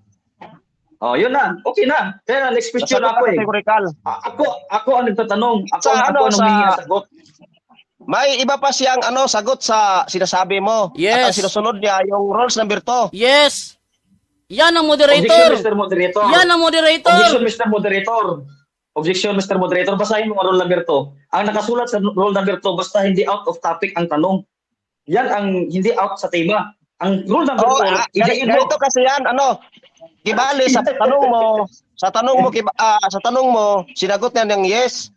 Oh, yun na. Okay na. Kaya next question Nasagot ako ang eh. categorical. Ako ang nagtatanong. Ako Sa ang humingi ng sagot. May iba pa siyang sagot sa sinasabi mo. Yes. At ang sinusunod niya, yung rules number 2. Yes. Yan ang Objection, moderator. Mr. Moderator. Yan ang moderator. Objection, Mr. Moderator. Objection, Mr. Moderator. Basahin mo ang rule number 2. Ang nakasulat sa rule number 2, basta hindi out of topic ang tanong. Yan ang hindi out sa tema. Ang rule number 2, Ganito kasi yan, Kibali sa tanong mo, sinagot niya ng yes.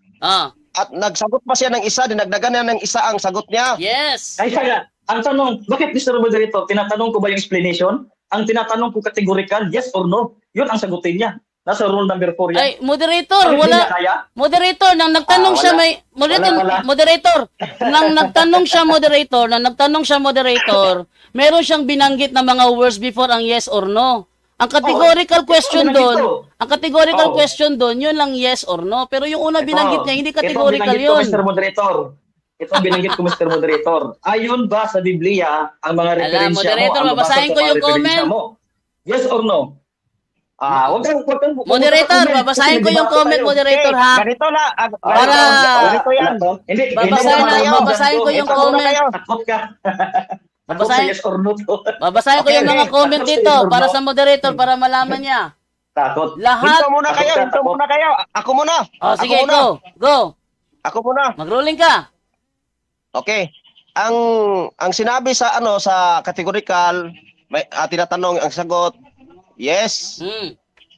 At nagsagot pa siya ng isa, dinagdagan niya ng isa ang sagot niya. Yes. Kaya, ang tanong, bakit Mr. Moderator, tinatanong ko ba yung explanation? Ang tinatanong ko categorical, yes or no? Yun ang sagutin niya. Nasa rule number 4 yan. Ay, moderator, Bakit wala. hindi niya kaya? Moderator, nang nagtanong Wala. siya may Wala. moderator, nang nagtanong siya moderator, meron siyang binanggit na mga words before ang yes or no. Ang categorical question doon, yun lang yes or no. Pero yung una binanggit niya, hindi categorical yun. yun. Mr. Moderator. Ito ang binanggit ko, Mr. Moderator. Ayon ba sa Biblia ang mga referensya moderator, mo? babasahin ko yung comment. Yes or no? Wag kang Moderator, babasahin ko yung comment, moderator, ha? Ganito na. Ganito yan. Hindi, babasahin ko yung comment. Takot ka. Babasahin- Yes or no to. Babasahin ko yung mga comment dito para sa moderator para malaman niya. Takot. Lahat. Hinto muna kayo. Ako muna. Oh, sige, go. Ako muna. Mag-rolling ka. Okay. Ang sinabi sa sa categorical, may tinatanong ang sagot, yes,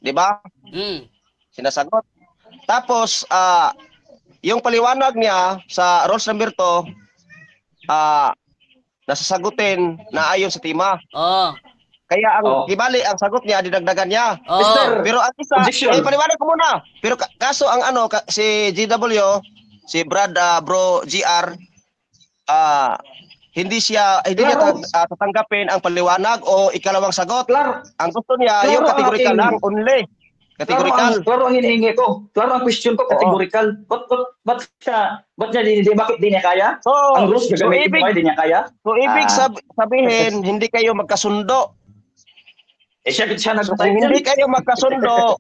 'di ba? Sinasagot. Tapos yung paliwanag niya sa rules number 2, nasasagutin na ayon sa tema. Oh. Kaya kibali ang sagot niya dinagdagan niya. Oh. Pero ang isa, Objection. paliwanag ko muna. Pero kaso ang si GW, si Brad Bro GR, hindi niya tatanggapin ang paliwanag o ikalawang sagot. Klaro. Ang gusto niya Klaro yung ang categorical aking- lang only. Categorical. Klaro ang hinihingi ko. Klaro ang question ko, categorical. Bakit di niya kaya? So, Ang rules gagamitin mo, di niya kaya? So ibig sabihin hindi kayo magkasundo. Siya So nag-type kung hindi yan. kayo magkasundo,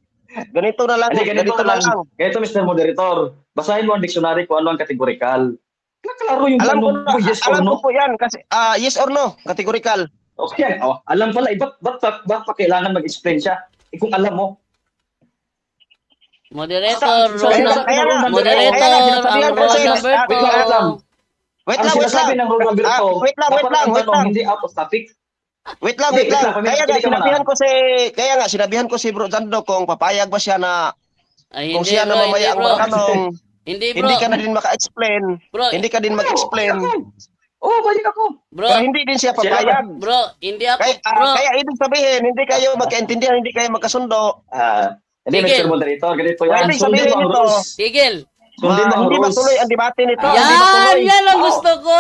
ganito na lang. Ganito Mr. Moderator. Basahin mo ang dictionary kung ano ang categorical. Klaro yung Alam ko tanong na, ko, yes or alam no. ko po yan kasi yes or no, categorical. Okay. Alam pala, ba't pa kailangan mag-explain siya? Kung alam mo. Moderator, Sa- rule sa- number, kaya nga, moderator, kaya nga, ang sinasabihan ko rule si- number wait lang, wait lang. 2. Wait Ang lang, wait sinasabi lang. ng rule number 2, Wait lang, dapat ang wait tanong lang. hindi out of topic. Wait lang, Hindi, wait lang. wait lang. Kaya nga, Hindi ka sinabihan ko kaya nga, sinabihan ko si Bro Jando kung papayag ba siya na, Ay, kung hindi siya na bro, hindi mamaya ang bro. magtanong, Hindi bro. hindi ka na din maka-explain. Bro, Hindi ka din mag-explain. Oo, balik ako. bro, Pero hindi din siya papayag. bro, hindi ako, Kaya, bro. kaya ibig sabihin, hindi kayo magkaintindihan, hindi kayo magkasundo. Hindi, Tigil. Mr. Moderator, ganito Kaya yan. ibig Sundin sabihin mo ang nito, rules. Tigil. Sundin mo ang hindi rules. matuloy ang debate nito. Ah. Hindi Yan, matuloy. yan ang Oo. gusto ko.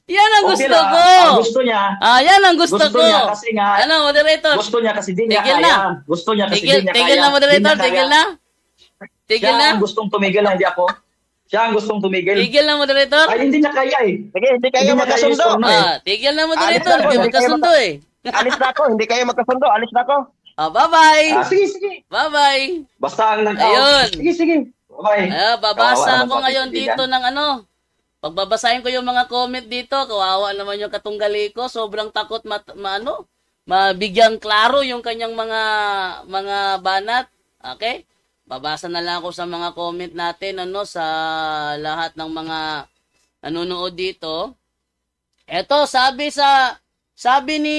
Yan ang Okay gusto lang. ko. Ang gusto niya, Yan ang gusto ko. niya kasi nga, Ano, moderator? gusto niya kasi di niya Tigil kaya. na. Gusto niya kasi Tigil, di niya kaya. tigil na, moderator. Di niya Tigil kaya. na. Tigil Siya na. ang gustong tumigil, hindi ako. Siya ang gustong tumigil. Tigil na, moderator. Ay, hindi niya kaya eh. Sige, hindi kayo Hindi na kayo magkasundo. gusto, no? Tigil na, moderator. Alis na ako, Hindi hindi kayo magkasundo eh. Alis na ako, hindi kayo magkasundo. Alis na ako. Bye-bye. Sige, sige. Bye-bye. Basta ang Ayun. Sige, sige. Bye. Babasa Kawawa ako naman ngayon kaibigan. dito ng ano. Pagbabasahin ko yung mga comment dito, kawawa naman yung katunggali ko. Sobrang takot mabigyang klaro yung kanyang mga banat. Okay? Babasa na lang ako sa mga comment natin sa lahat ng mga nanonood dito. Eto, sabi ni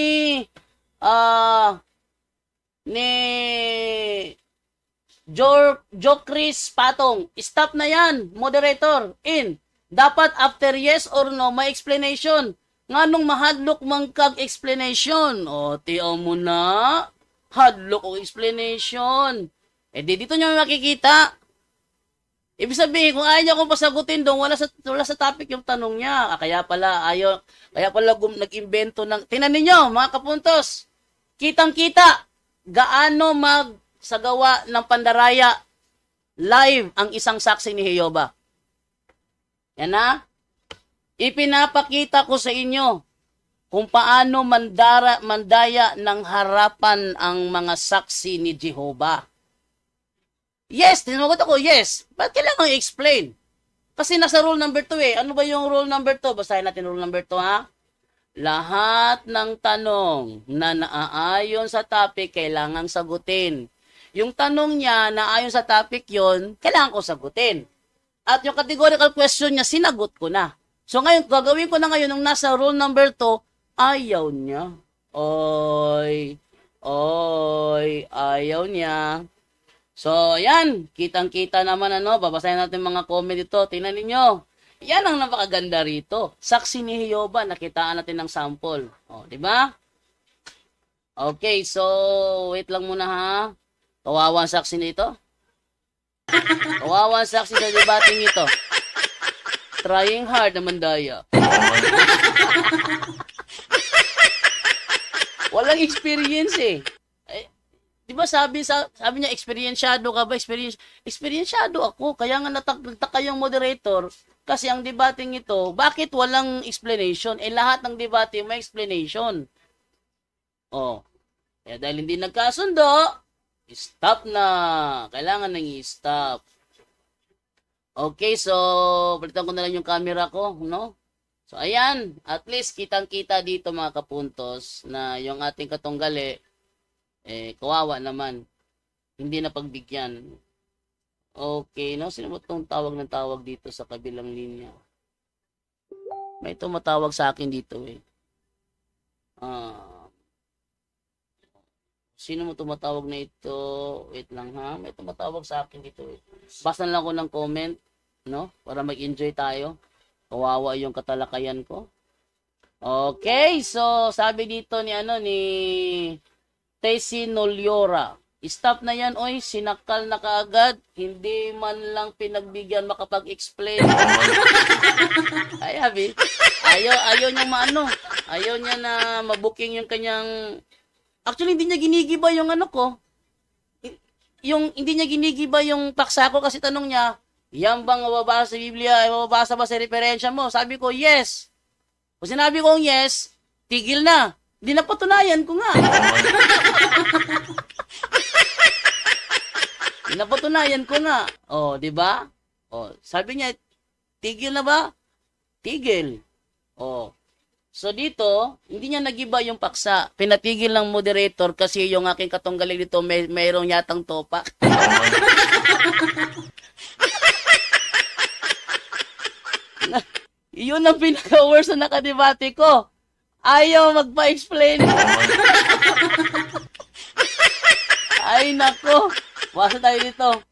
Joe Chris Patong, stop na yan, moderator, dapat after yes or no, may explanation. Nganong mahadlok man kag explanation? O, tiyaw mo na, hadlok o explanation. Dito nyo makikita. Ibig sabihin, kung ayaw niya akong pasagutin doon, wala sa topic yung tanong niya. Kaya pala nag-imbento ng, tingnan ninyo, mga kapuntos, kitang-kita, gaano magsagawa ng pandaraya live ang isang saksi ni Jehovah. Yan na. Ipinapakita ko sa inyo kung paano mandaya ng harapan ang mga saksi ni Jehovah. Yes, tinagot ako, yes. Ba't kailangan i-explain? Kasi nasa rule number 2 Ano ba yung rule number 2? Basahin natin rule number 2 ha. Lahat ng tanong na naaayon sa topic, kailangang sagutin. Yung tanong niya na ayon sa topic yon, kailangan ko sagutin. At yung categorical question niya, sinagot ko na. So ngayon, gagawin ko na ngayon nung nasa rule number 2, ayaw niya. Oy, ayaw niya. So, yan. Kitang-kita naman babasahin natin mga comment dito. Tingnan ninyo. Yan ang napakaganda rito. Saksi ni Jehovah, nakitaan natin ng sample. Di ba? Okay, so, wait lang muna ha. Kawawa ang saksi nito. Kawawa ang saksi sa debating ito. Trying hard naman daya. Walang experience eh. Di ba sabi niya, experiensyado ka ba? Experiensyado ako. Kaya nga nagtaka yung moderator kasi ang debating ito, bakit walang explanation? Lahat ng debate may explanation. Kaya dahil hindi nagkasundo, stop na. Kailangan nang i-stop. Okay, so, palitan ko na lang yung camera ko, no? So, ayan. At least, kitang-kita dito mga kapuntos na yung ating katunggali, kawawa naman. Hindi na pagbigyan. Okay, no? Sino ba itong tawag ng tawag dito sa kabilang linya? May tumatawag sa akin dito Sino mo tumatawag na ito? Wait lang ha. May tumatawag sa akin dito Basta lang ako ng comment, no? Para mag-enjoy tayo. Kawawa yung katalakayan ko. Okay, so sabi dito ni Tessie Noliora, stop na yan, oy, sinakal na kaagad, hindi man lang pinagbigyan makapag-explain. Ay, Abi, ayaw niya ayaw niya na mabuking yung kanyang, actually, hindi niya ginigiba yung hindi niya ginigiba yung paksa ko kasi tanong niya, yan bang mababasa sa Biblia, mababasa ba sa referensya mo? Sabi ko, yes. Kung sinabi kong yes, tigil na. Di napatunayan ko nga. Napatunayan ko nga. Di ba? Sabi niya, tigil na ba? Tigil. So dito, hindi niya nagiba yung paksa. Pinatigil ng moderator kasi yung aking katunggaling dito mayroong yatang topak. Yun ang pinaka-worst na nakadebate ko. Ayaw magpa-explain. Ay nako. Wasa tayo dito.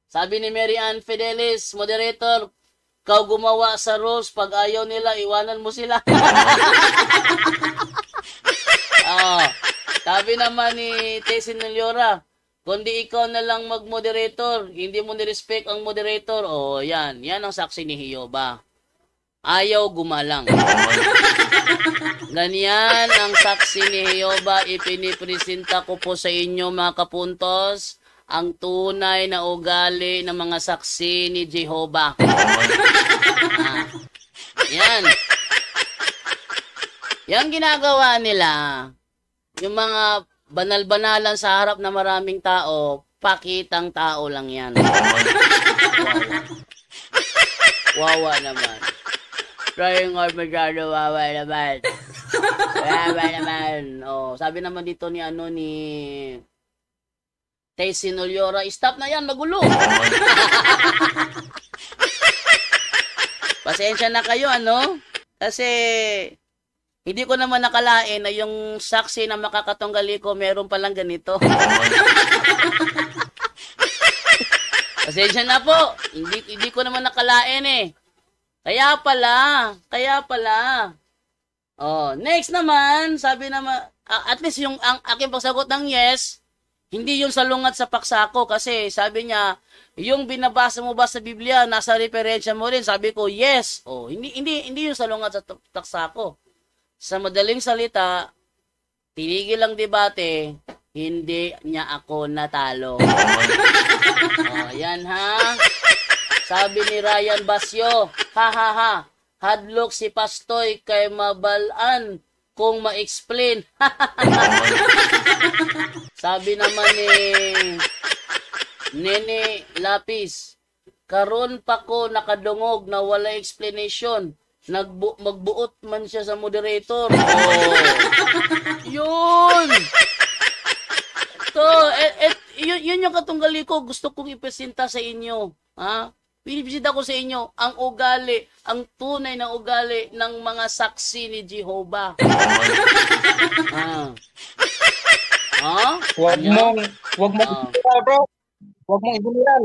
Sabi ni Mary Ann Fidelis, moderator, kau gumawa sa rules, pag ayaw nila, iwanan mo sila. Sabi naman ni Tessie Neliora, kundi ikaw na lang mag-moderator, hindi mo ni-respect ang moderator. Yan ang saksi ni Jehovah. Ayaw gumalang. Ganyan ang saksi ni Jehovah, ipinipresenta ko po sa inyo mga kapuntos, ang tunay na ugali ng mga saksi ni Jehovah. Yan. Yan ginagawa nila. Yung mga banal-banalan sa harap na maraming tao, pakitang tao lang yan. Wawa naman. Trying hard masyado, wawa naman. Wawa naman. Sabi naman dito ni Tessie Noliora, stop na yan, magulo. Pasensya na kayo, Kasi, hindi ko naman nakalain na yung saksi na makakatunggali ko, meron palang ganito. Pasensya na po. Hindi ko naman nakalain eh. Kaya pala. Next naman, sabi naman, at least yung ang aking pagsagot ng yes, hindi yung salungat sa paksa ko kasi sabi niya, yung binabasa mo ba sa Biblia, nasa referensya mo rin. Sabi ko, yes. Hindi yung salungat sa paksa ko. Sa madaling salita, tinigil ang debate, hindi niya ako natalo. Yan ha. Sabi ni Ryan Basyo, ha. Hadlok si Pastoy kay mabalaan kung ma-explain. Sabi naman ni Nene Lapis, karon pa ko nakadungog na wala explanation. Magbuot man siya sa moderator. Yun! Yun yung katunggali ko. Gusto kong ipresenta sa inyo. Pinibisita ko sa inyo ang ugali, ang tunay na ugali ng mga saksi ni Jehovah. Huwag mong i-general, bro. Huwag mong i-general.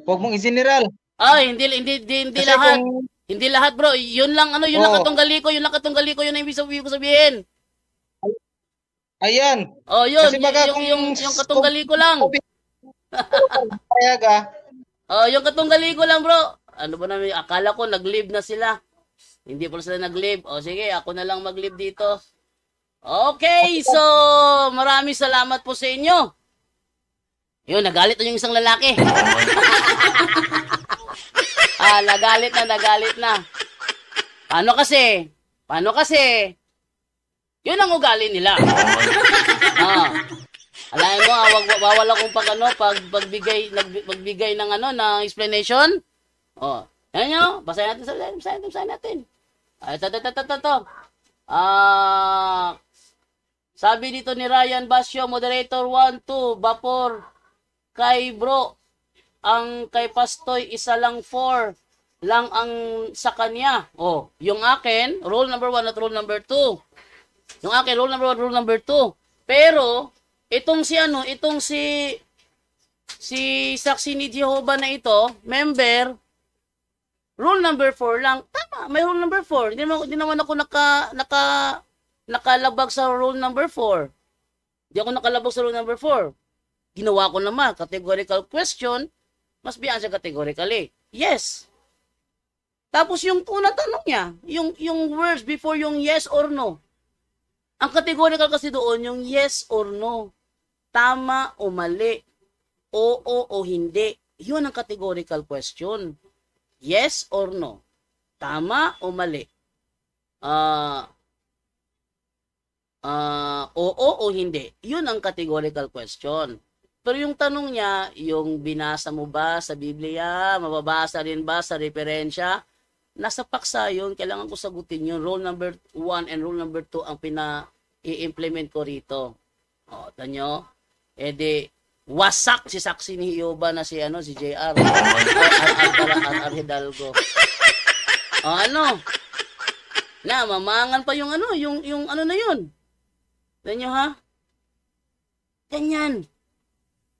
Huwag mong i-general. Hindi lahat. Hindi lahat, bro. Yun lang lang katunggali ko, yun ang ibig ko sabihin. Ayan. Yun. Kasi yung katunggali ko lang. Yung katunggali ko lang, bro. Ano ba namin, akala ko nag-live na sila. Hindi pa sila nag-live. Sige, ako na lang mag-live dito. Okay, so maraming salamat po sa inyo. Yun, nagalit na yung isang lalaki. Nagalit na. Paano kasi? Yun ang ugali nila. Alain mo, bawal akong pagbigay ng ng explanation. Yan nyo, basahin natin. Ito. Sabi dito ni Ryan Basyo, moderator 1, 2, Vapor, kay bro, ang kay Pastoy, isa lang 4 lang ang sa kanya. Yung akin, rule number 1 at rule number 2. Yung akin, rule number 1, rule number 2. Pero, itong si saksi ni Jehovah na ito, member, rule number 4 lang. Tama, may rule number 4. Hindi naman ako nakalabag sa rule number 4. Hindi ako nakalabag sa rule number 4. Ginawa ko naman, categorical question, must be answered categorically. Yes. Tapos yung unang tanong niya, yung words before yung yes or no. Ang categorical kasi doon, yung yes or no. Tama o mali. Oo o hindi. Yun ang categorical question. Yes or no. Tama o mali. Oo o hindi. Yun ang categorical question. Pero yung tanong niya, yung binasa mo ba sa Biblia, mababasa rin ba sa referensya? nasa paksa yun, kailangan ko sagutin yun. Rule number 1 and rule number 2 ang i-implement ko rito. O, tanyo, di, wasak si saksi ni Hioba na si JR. Ar Hidalgo. O, mamangan pa yung yung na yun. Tanyo ha? Ganyan.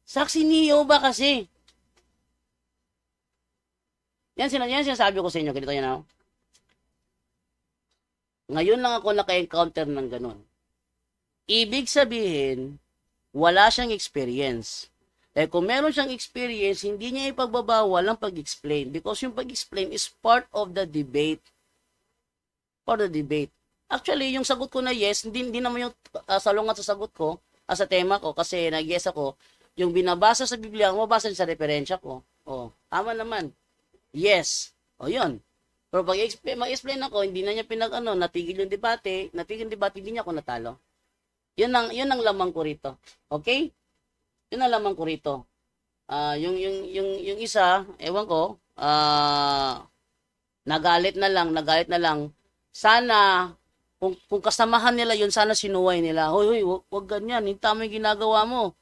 Saksi ni Hioba kasi. Yan sinasabi ko sa inyo. Ganito yan, Ngayon lang ako naka-encounter ng ganun. Ibig sabihin, wala siyang experience. Kung meron siyang experience, hindi niya ipagbabawal ang pag-explain. Because yung pag-explain is part of the debate. Part of the debate. Actually, yung sagot ko na yes, hindi naman yung salungat sa sagot ko, sa tema ko, kasi nag-yes ako, yung binabasa sa Biblia, mabasa sa referensya ko. Tama naman. Yes. Yun. Pero pag mag-explain ako, hindi na niya natigil yung debate, hindi niya ako natalo. Yun ang lamang ko rito. Okay? Yun ang lamang ko rito. Yung isa, ewan ko, nagalit na lang. Sana, kung kasamahan nila yun, sana sinuway nila. Hoy, wag ganyan, hindi tama yung ginagawa mo.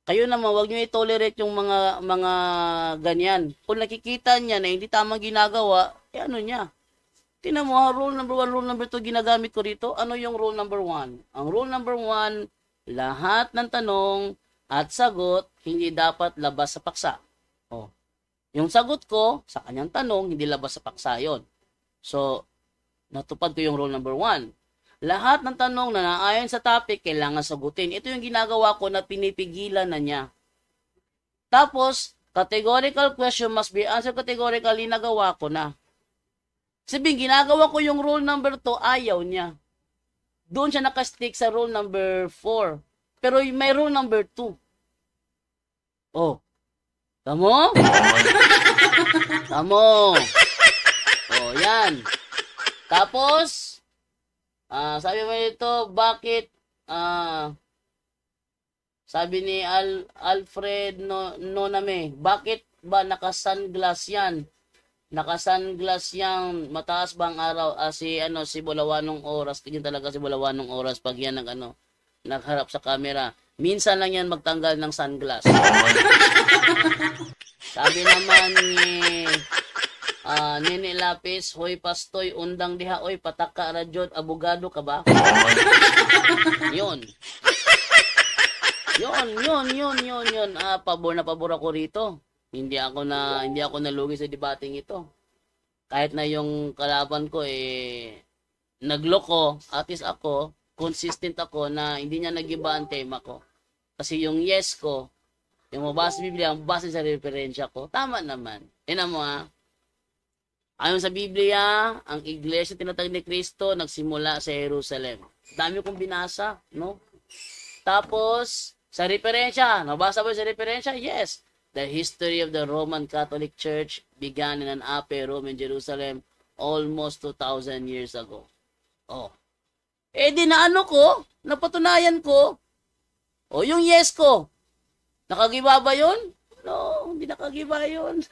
Kayo naman, wag nyo i-tolerate yung mga ganyan. Kung nakikita niya na hindi tamang ginagawa, niya? Tingnan mo, rule number 1, rule number 2, ginagamit ko rito. Ano yung rule number 1? Ang rule number 1, lahat ng tanong at sagot, hindi dapat labas sa paksa. Yung sagot ko, sa kanyang tanong, hindi labas sa paksa yon. So, natupad ko yung rule number 1. Lahat ng tanong na naayon sa topic, kailangan sagutin. Ito yung ginagawa ko na pinipigilan na niya. Tapos, categorical question must be answered categorically, nagawa ko na. Sabihin, ginagawa ko yung rule number 2, ayaw niya. Doon siya nakastick sa rule number 4. Pero may rule number 2. Tamo? Tamo. Yan. Tapos, sabi mo ito, bakit, sabi ni Alfred Noname, bakit ba naka-sunglass yan? Naka-sunglass yang mataas bang araw? Si Bulawanong Oras, yun talaga si Bulawanong Oras pag yan nagharap sa camera. Minsan lang yan magtanggal ng sunglass. Sabi naman ni Nini Lapis, hoy pastoy, undang diha, oy pataka radyod, abogado ka ba? Yun. Pabor na pabor ako rito. Hindi ako nalugi sa debating ito. Kahit na yung kalaban ko nagloko, at least ako, consistent ako na hindi niya nagiba ang tema ko. Kasi yung yes ko, yung mabasa sa Biblia, mabasa sa referensya ko, tama naman. Ina mo ayon sa Biblia, ang iglesia tinatag ni Kristo nagsimula sa Jerusalem. Dami kong binasa, no? Tapos, sa referensya, nabasa ba sa referensya? Yes. The history of the Roman Catholic Church began in an upper Rome in Jerusalem almost 2,000 years ago. Di na napatunayan ko. Yung yes ko, nakagiba ba yun? No, hindi nakagiba yun.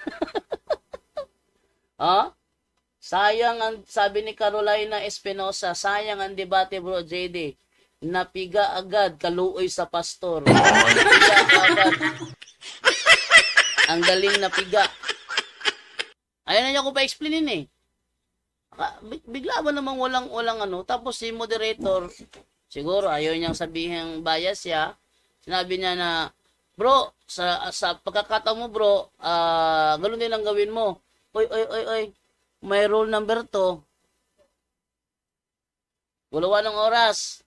Sayang ang, sabi ni Carolina Espinosa, sayang ang debate bro JD. Napiga agad, kaluoy sa pastor. Napiga agad. Ang galing napiga. Ayaw na niya ko pa-explainin Bigla ba namang walang tapos si moderator, siguro ayaw niyang sabihin bias siya. Sinabi niya na, bro, sa pagkakataon mo bro, ganun din ang gawin mo. Oy, may rule number 2. Wala ng oras.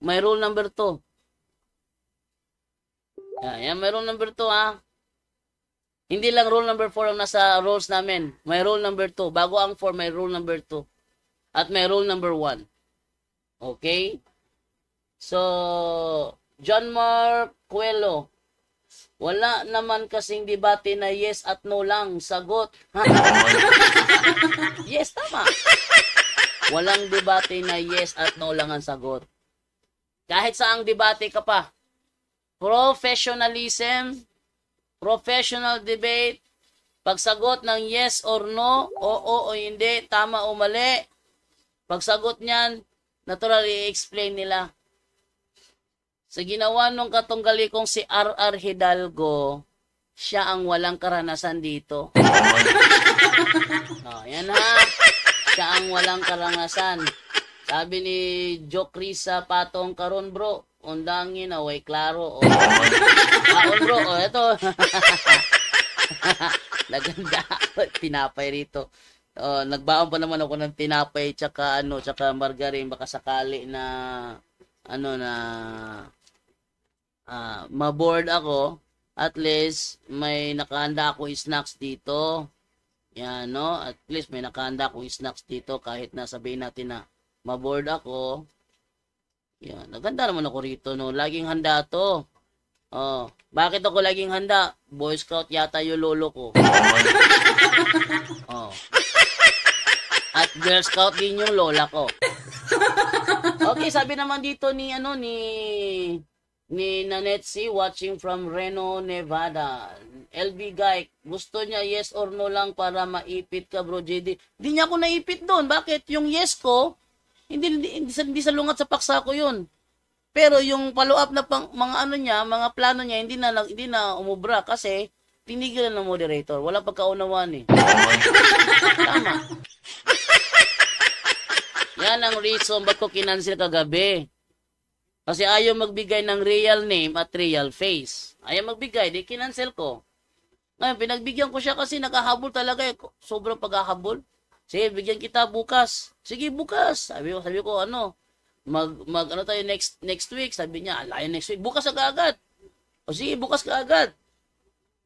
May rule number 2. Yan, may rule number 2 Hindi lang rule number 4 ang nasa rules namin. May rule number 2. Bago ang 4, may rule number 2. At may rule number 1. Okay? So, John Mark Cuelo. Wala naman kasing debate na yes at no lang. Sagot. Yes, tama. Walang debate na yes at no lang ang sagot. Kahit saang debate ka pa. Professionalism, professional debate, Pagsagot ng yes or no, oo o hindi, tama o mali. Pagsagot niyan, natural i-explain nila. Sa ginawa nung katunggali kong si R.R. Hidalgo, siya ang walang karanasan dito. Yan ha. Siya ang walang karanasan. Sabi ni Joe Crisa Patong karon bro, undangin away klaro. Kaon bro, eto. Naganda tinapay rito. Nagbaon pa naman ako ng tinapay tsaka margarine baka sakali na ma-board ako. At least may nakahanda akong snacks dito. Yan no, at least may nakahanda akong snacks dito kahit na sabihin natin na ma-board ako. Yan, naganda naman ako rito no. Laging handa to. Bakit ako laging handa? Boy Scout yata yung lolo ko. At Girl Scout din yung lola ko. Okay, sabi naman dito ni Nanetsi watching from Reno, Nevada. LB Guy, gusto niya yes or no lang para maipit ka, bro JD. Hindi niya ako naipit doon. Bakit? Yung yes ko, hindi sa lungat sa paksa ko yun. Pero yung follow-up na mga plano niya, hindi na umubra kasi tinigilan ng moderator. Wala pagkaunawaan eh. Tama. Yan ang reason ba't ko kinancel kagabi. Kasi ayaw magbigay ng real name at real face. Ayaw magbigay, di kinancel ko. Ngayon, pinagbigyan ko siya kasi nakahabol talaga eh. Sobrang paghahabol. Sige, bigyan kita bukas. Sige, bukas. Sabi ko tayo next week. Sabi niya, alayo next week. Bukas agad. O sige, bukas ka agad.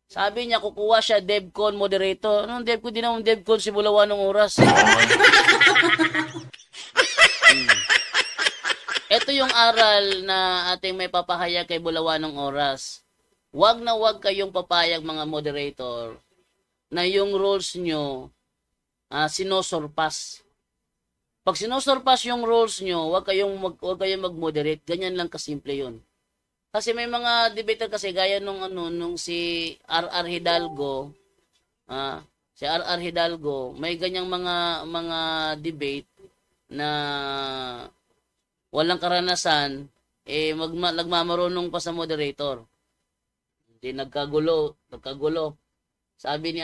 Sabi niya, kukuha siya DevCon moderator. Anong DevCon? Di naman DevCon si Bulawan ng oras. Ito yung aral na ating may papahayag kay Bulawan ng oras. Wag na wag kayong papayag mga moderator na yung rules nyo sinosurpass. Pag sinosurpass yung rules nyo, wag kayong mag-moderate. Ganyan lang kasimple yun. Kasi may mga debater kasi gaya nung si R.R. Hidalgo, si R.R. Hidalgo, may ganyang mga debate na walang karanasan, nagmamarunong pa sa moderator. Hindi nagkagulo. Sabi ni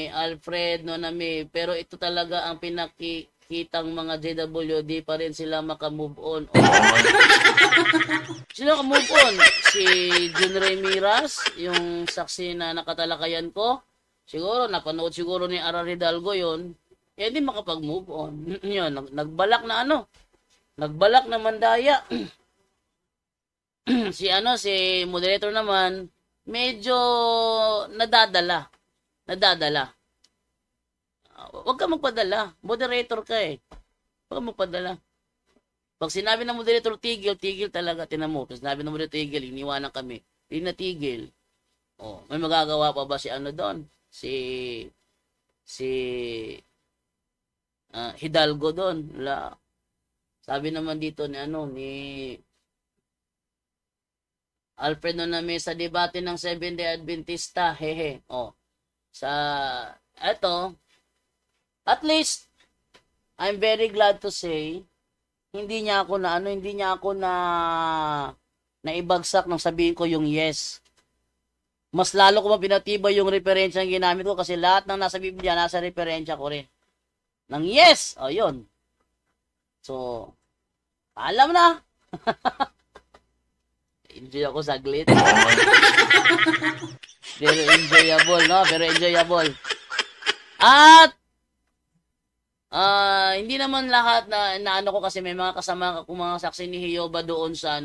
Alfred Noname, pero ito talaga ang pinakikitang mga JW, di pa rin sila makamove on. Sino ka-move on? Si Jun Ramirez, yung saksi na nakatalakayan ko. Siguro, napanood siguro ni R.R. Hidalgo yun. Hindi makapag-move on. Yun, nagbalak na mandaya. Si moderator naman, medyo nadadala. Huwag ka magpadala. Moderator ka eh. Huwag ka magpadala. Pag sinabi ng moderator, tigil talaga. Tinan mo. Pag sinabi ng moderator, tigil, iniwanan kami. Hindi na tigil. May magagawa pa ba si doon? Si Hidalgo doon. Wala. Sabi naman dito ni Alfred Noname sa debate ng Seventh-day Adventista. Hehe. At least I'm very glad to say hindi niya ako naibagsak nang sabihin ko yung yes. Mas lalo ko mapinatibay yung referensya ang ginamit ko kasi lahat ng nasa Biblia nasa referensya ko rin. Nang yes. Yun. So, alam na. Enjoy ako saglit. Pero enjoyable, no? Pero enjoyable. At hindi naman lahat na ano ko kasi may mga kasama ko mga saksi ni Jehovah doon sa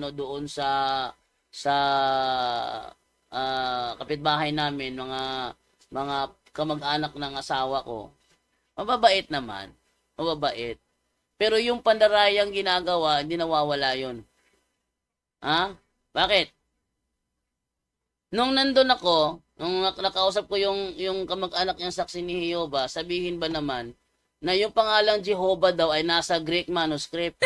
kapitbahay namin, mga kamag-anak ng asawa ko. Mababait naman. Mababait. Pero yung pandarayang ginagawa, hindi nawawala yun. Bakit? Nung nandun ako, nung nakausap ko yung kamag-anak niyang saksi ni Jehovah, sabihin ba naman na yung pangalang Jehovah daw ay nasa Greek manuscript?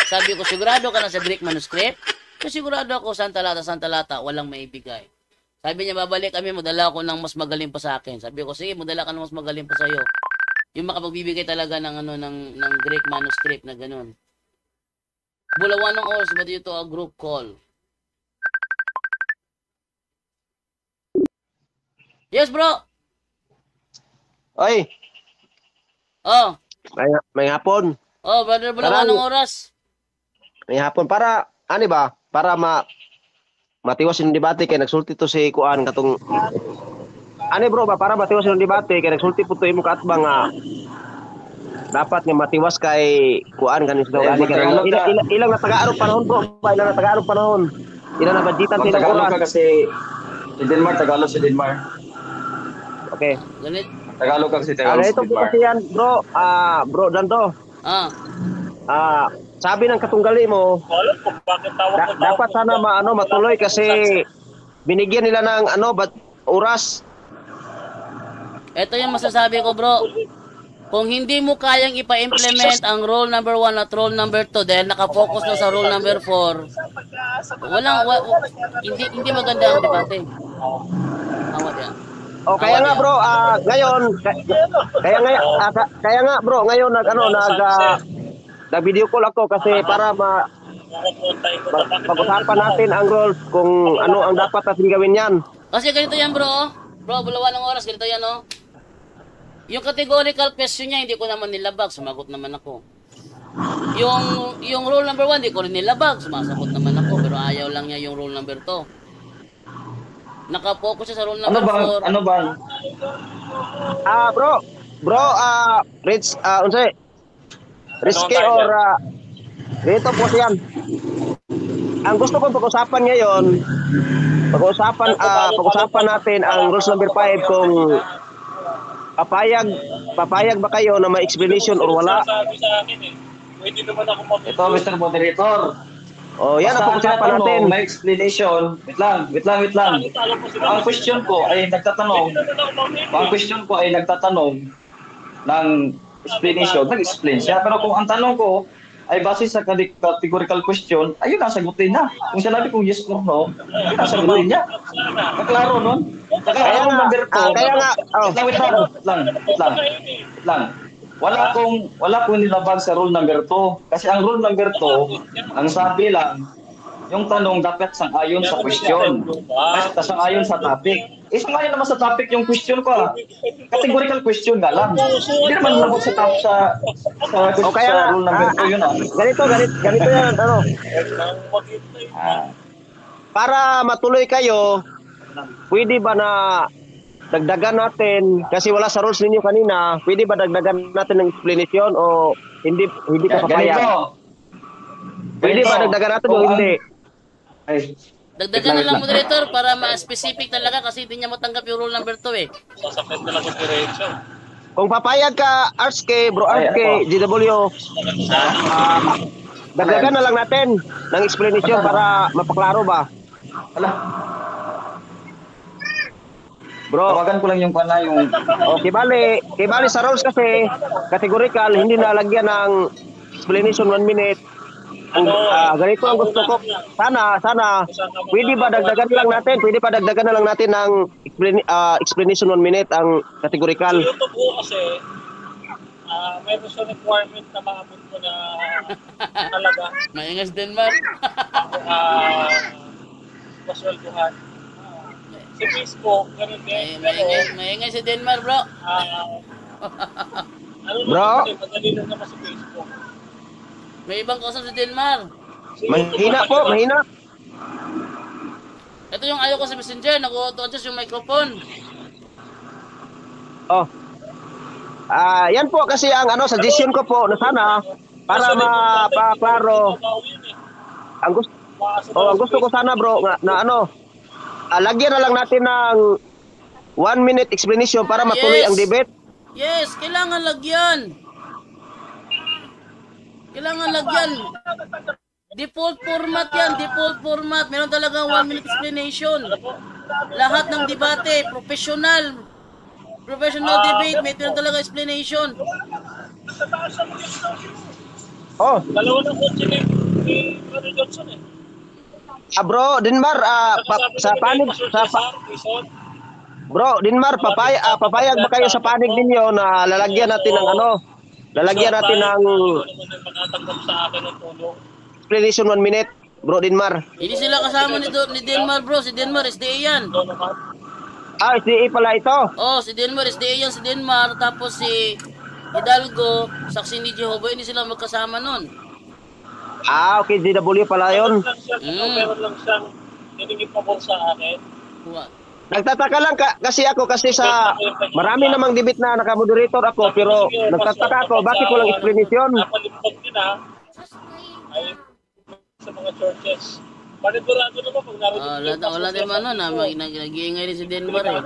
Sabi ko, sigurado ka na sa Greek manuscript? So, sigurado ako, Santa Lata, walang maibigay. Sabi niya, babalik kami, madala ako ng mas magaling pa sa akin. Sabi ko, sige, madala ka ng mas magaling pa sa'yo. Yung makapagbibigay talaga ng ng Greek manuscript na ganun. Bulawan ng oras, but ito a group call. Yes, bro. Oy, Oh. may hapon. Oh, brother, bulawan ng oras. May hapon para ani ba? Para matiwas yung debate kay nagsulti to si kuan katong ani bro ba para matiwas yung debate kay nagsulti po to imo kaatbang nga dapat nga matiwas kay kuan kanin sa ani kay ilang na taga-arog panahon bro ba ilang na taga-arog panahon ilang na budgetan Kung sila Tagalog oras ka kasi si Denmark, Tagalog si Denmark. okay Ganit. Tagalog ka kasi Tagalog si ito po Denmark. kasi yan bro bro Dando sabi ng katunggali mo dapat sana matuloy kasi binigyan nila ng oras. Ito yung masasabi ko, bro. Kung hindi mo kayang ipa-implement ang rule number 1 at rule number 2 dahil nakafocus na sa rule number 4, hindi maganda ang debate. Awat yan. O kaya nga bro, ngayon kaya nga bro, ngayon nag-video call ako kasi para pag-usapan natin ang rules kung ano ang dapat natin gawin yan. Kasi ganito yan, bro. Bro, bulawan ng oras, ganito yan, oh. Yung categorical question niya, hindi ko naman nilabag. Sumagot naman ako. Yung rule number 1, hindi ko rin nilabag. Sumasagot naman ako. Pero ayaw lang niya yung rule number 2. Nakapokus siya sa rule number 4. Ano ba? Bro, Rich, unsay? Risky or dito po yan. Ang gusto kong pag-usapan ngayon, pag-usapan natin ang rules number 5 kung papayag ba kayo na may explanation or wala. Ito, Mr. Moderator. O, yan ang pag-usapan natin. May explanation. Wait lang. Ang question ko ay nagtatanong ng explanation. Nag-explain siya. Pero kung ang tanong ko ay base sa categorical question, ayun ang sagutin niya. Kung sinabi kong yes or no, ayun ang sagutin niya. Kaklaro nun? Kaya nga, wait lang. Wala akong nilabag sa rule number 2. Kasi ang rule number 2, ang sabi lang, yung tanong dapat sang-ayon sa question. Basta sang-ayon sa topic. Sang-ayon naman sa topic yung question ko. Categorical question nga lang. Hindi naman labot sa rule number 2 yun. Ganito yan. Para matuloy kayo, pwede ba na dagdagan natin, kasi wala sa rules ninyo kanina, pwede ba dagdagan natin ng explanation o hindi ka papayag? Pwede ba dagdagan natin o hindi? Dagdagan na lang, moderator, para ma-specific talaga kasi hindi niya matanggap yung rule number 2 eh. Sasakit na lang yung diretso. Kung papayag ka, bro RSK, GW, dagdagan na lang natin ng explanation para mapaklaro ba? Bro, tawagan ko lang yung yung... Okay, bali sa rules kasi, categorical, hindi nalagyan ng explanation 1 minute. Ganito ang gusto ko. Sana, pwede ba dagdagan na lang natin ng explanation 1 minute ang categorical. Sa YouTube po kasi, mayroon sa requirement na maabot ko na talaga. Maingas Denmark. Paswelduhan. Si Facebook, ganun din. Maingay si Denmark, bro. Bro? Madali lang naman si Facebook. May ibang kausap si Denmark. Mahina. Ito yung ayaw ko sa messenger, nag-auto-adjust yung microphone. Yan po kasi ang suggestion ko po na sana para mapaklaro. Ang gusto ko sana bro na lagyan na lang natin ng 1 minute explanation para matuloy ang debate. Yes, kailangan lagyan. Default format yan, Meron talagang 1 minute explanation. Lahat ng debate, professional debate, meron talaga explanation. Oh. Dalawa ng kotse ni Johnson eh. Bro, Dinmar, sa panig Bro, Dinmar, papayag ba kayo sa panig ninyo na lalagyan natin ng lalagyan natin ng explanation 1 minute, Bro Dinmar. Hindi sila kasama ni Denmar, bro. Si Denmar, SDA yan. SDA pala ito. Oh, si Denmar, SDA yan, si Denmar. Tapos si Hidalgo, saksi ni Jehovah, hindi sila magkasama nun. Okay, DW pala yun. Meron lang siyang hiningin pa mo sa akin. Nagtataka lang kasi sa marami namang debate na nakamoderator ako, pero nagtataka ako, bakit walang explanation? Napalimpag din ay sa mga churches. Panigurado naman pag narinig. Wala din man nun, nag-iingay rin si Denmar eh.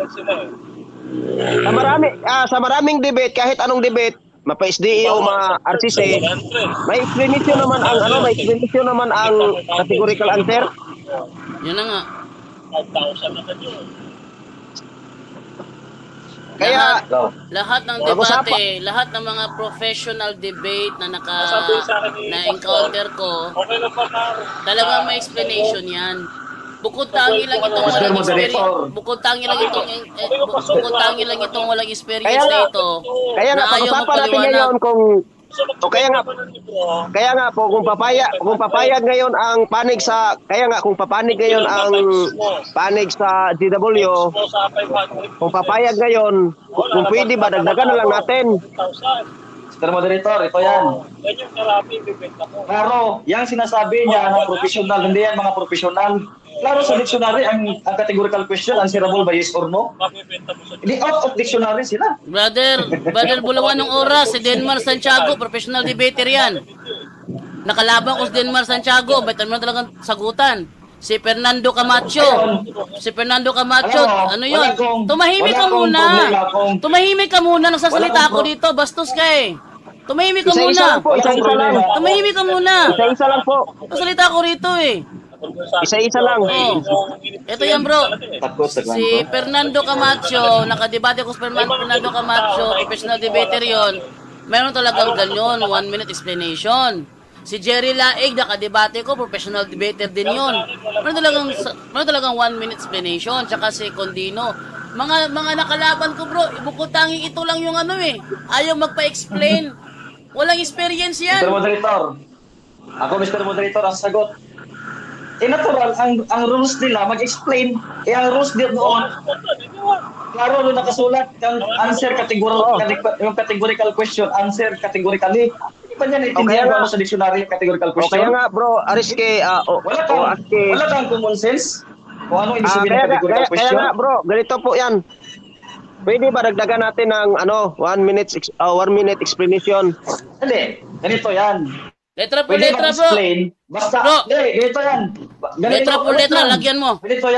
Sa maraming debate, kahit anong debate, mapa-SDE o ma-RCC, may explanation naman ang categorical answer. Yun na nga. 5,000 na yun. Kaya lahat ng debate, lahat ng mga professional debate na na-encounter ko, Okay lang pa, talagang may explanation yan. Bukod tangi lang itong walang experience. Bukod tangi lang itong walang experience na ito. Kaya nga pag-usapan natin ngayon kaya nga po kung papayag ngayon ang panig sa DW, kung papayag ngayon, kung pwede ba dagdagan na lang natin. Mr. Moderator, ito yan. Yan yung karami bibenta mo. Klaro, yung sinasabi niya na professional, hindi yan mga professional. Klaro sa dictionary, ang categorical question, answerable by yes or no. Mabibenta mo sa Hindi out of dictionary sila. Brother Bulawan ng oras, si Denmar Santiago, professional debater yan. Nakalaban ko si Denmar Santiago, ba't naman talagang sagutan? Si Fernando Camacho, ano yun? Tumahimik ka muna, nagsasalita ako dito, bastos ka eh. Tumahimik ka muna. Tumahimik ka muna. Isa lang po. Nagsasalita ako rito eh. Isa lang. Oh. Ito yan bro. Si Fernando Camacho, nakadebate ko si Fernando Camacho, professional debater yon. Meron talagang ganyan, 1 minute explanation. Si Jerry Laig, nakadebate ko, professional debater din yon. Meron talagang 1 minute explanation. Tsaka si Condino. Mga nakalaban ko bro, bukod tanging ito lang yung ayaw magpa-explain. Walang experience yan. Mr. Moderator, ako Mr. Moderator ang sagot. Natural, ang rules nila mag-explain. Ang rules din doon, klaro doon nakasulat, ang answer yung categorical question, answer categorically. Hindi ba niya naitindihan ba sa dictionary yung categorical question? Kaya nga bro, Ariske, wala kang common sense kung ano ibig sabihin ng categorical question. Kaya nga bro, ganito po yan. Pwede ba dagdagan natin ng 1 minute explanation? Hindi, ganito yan. Letra po Pwede letra bro. mag-explain, basta, ganito yan. Letra po letra, lagyan mo. Ganito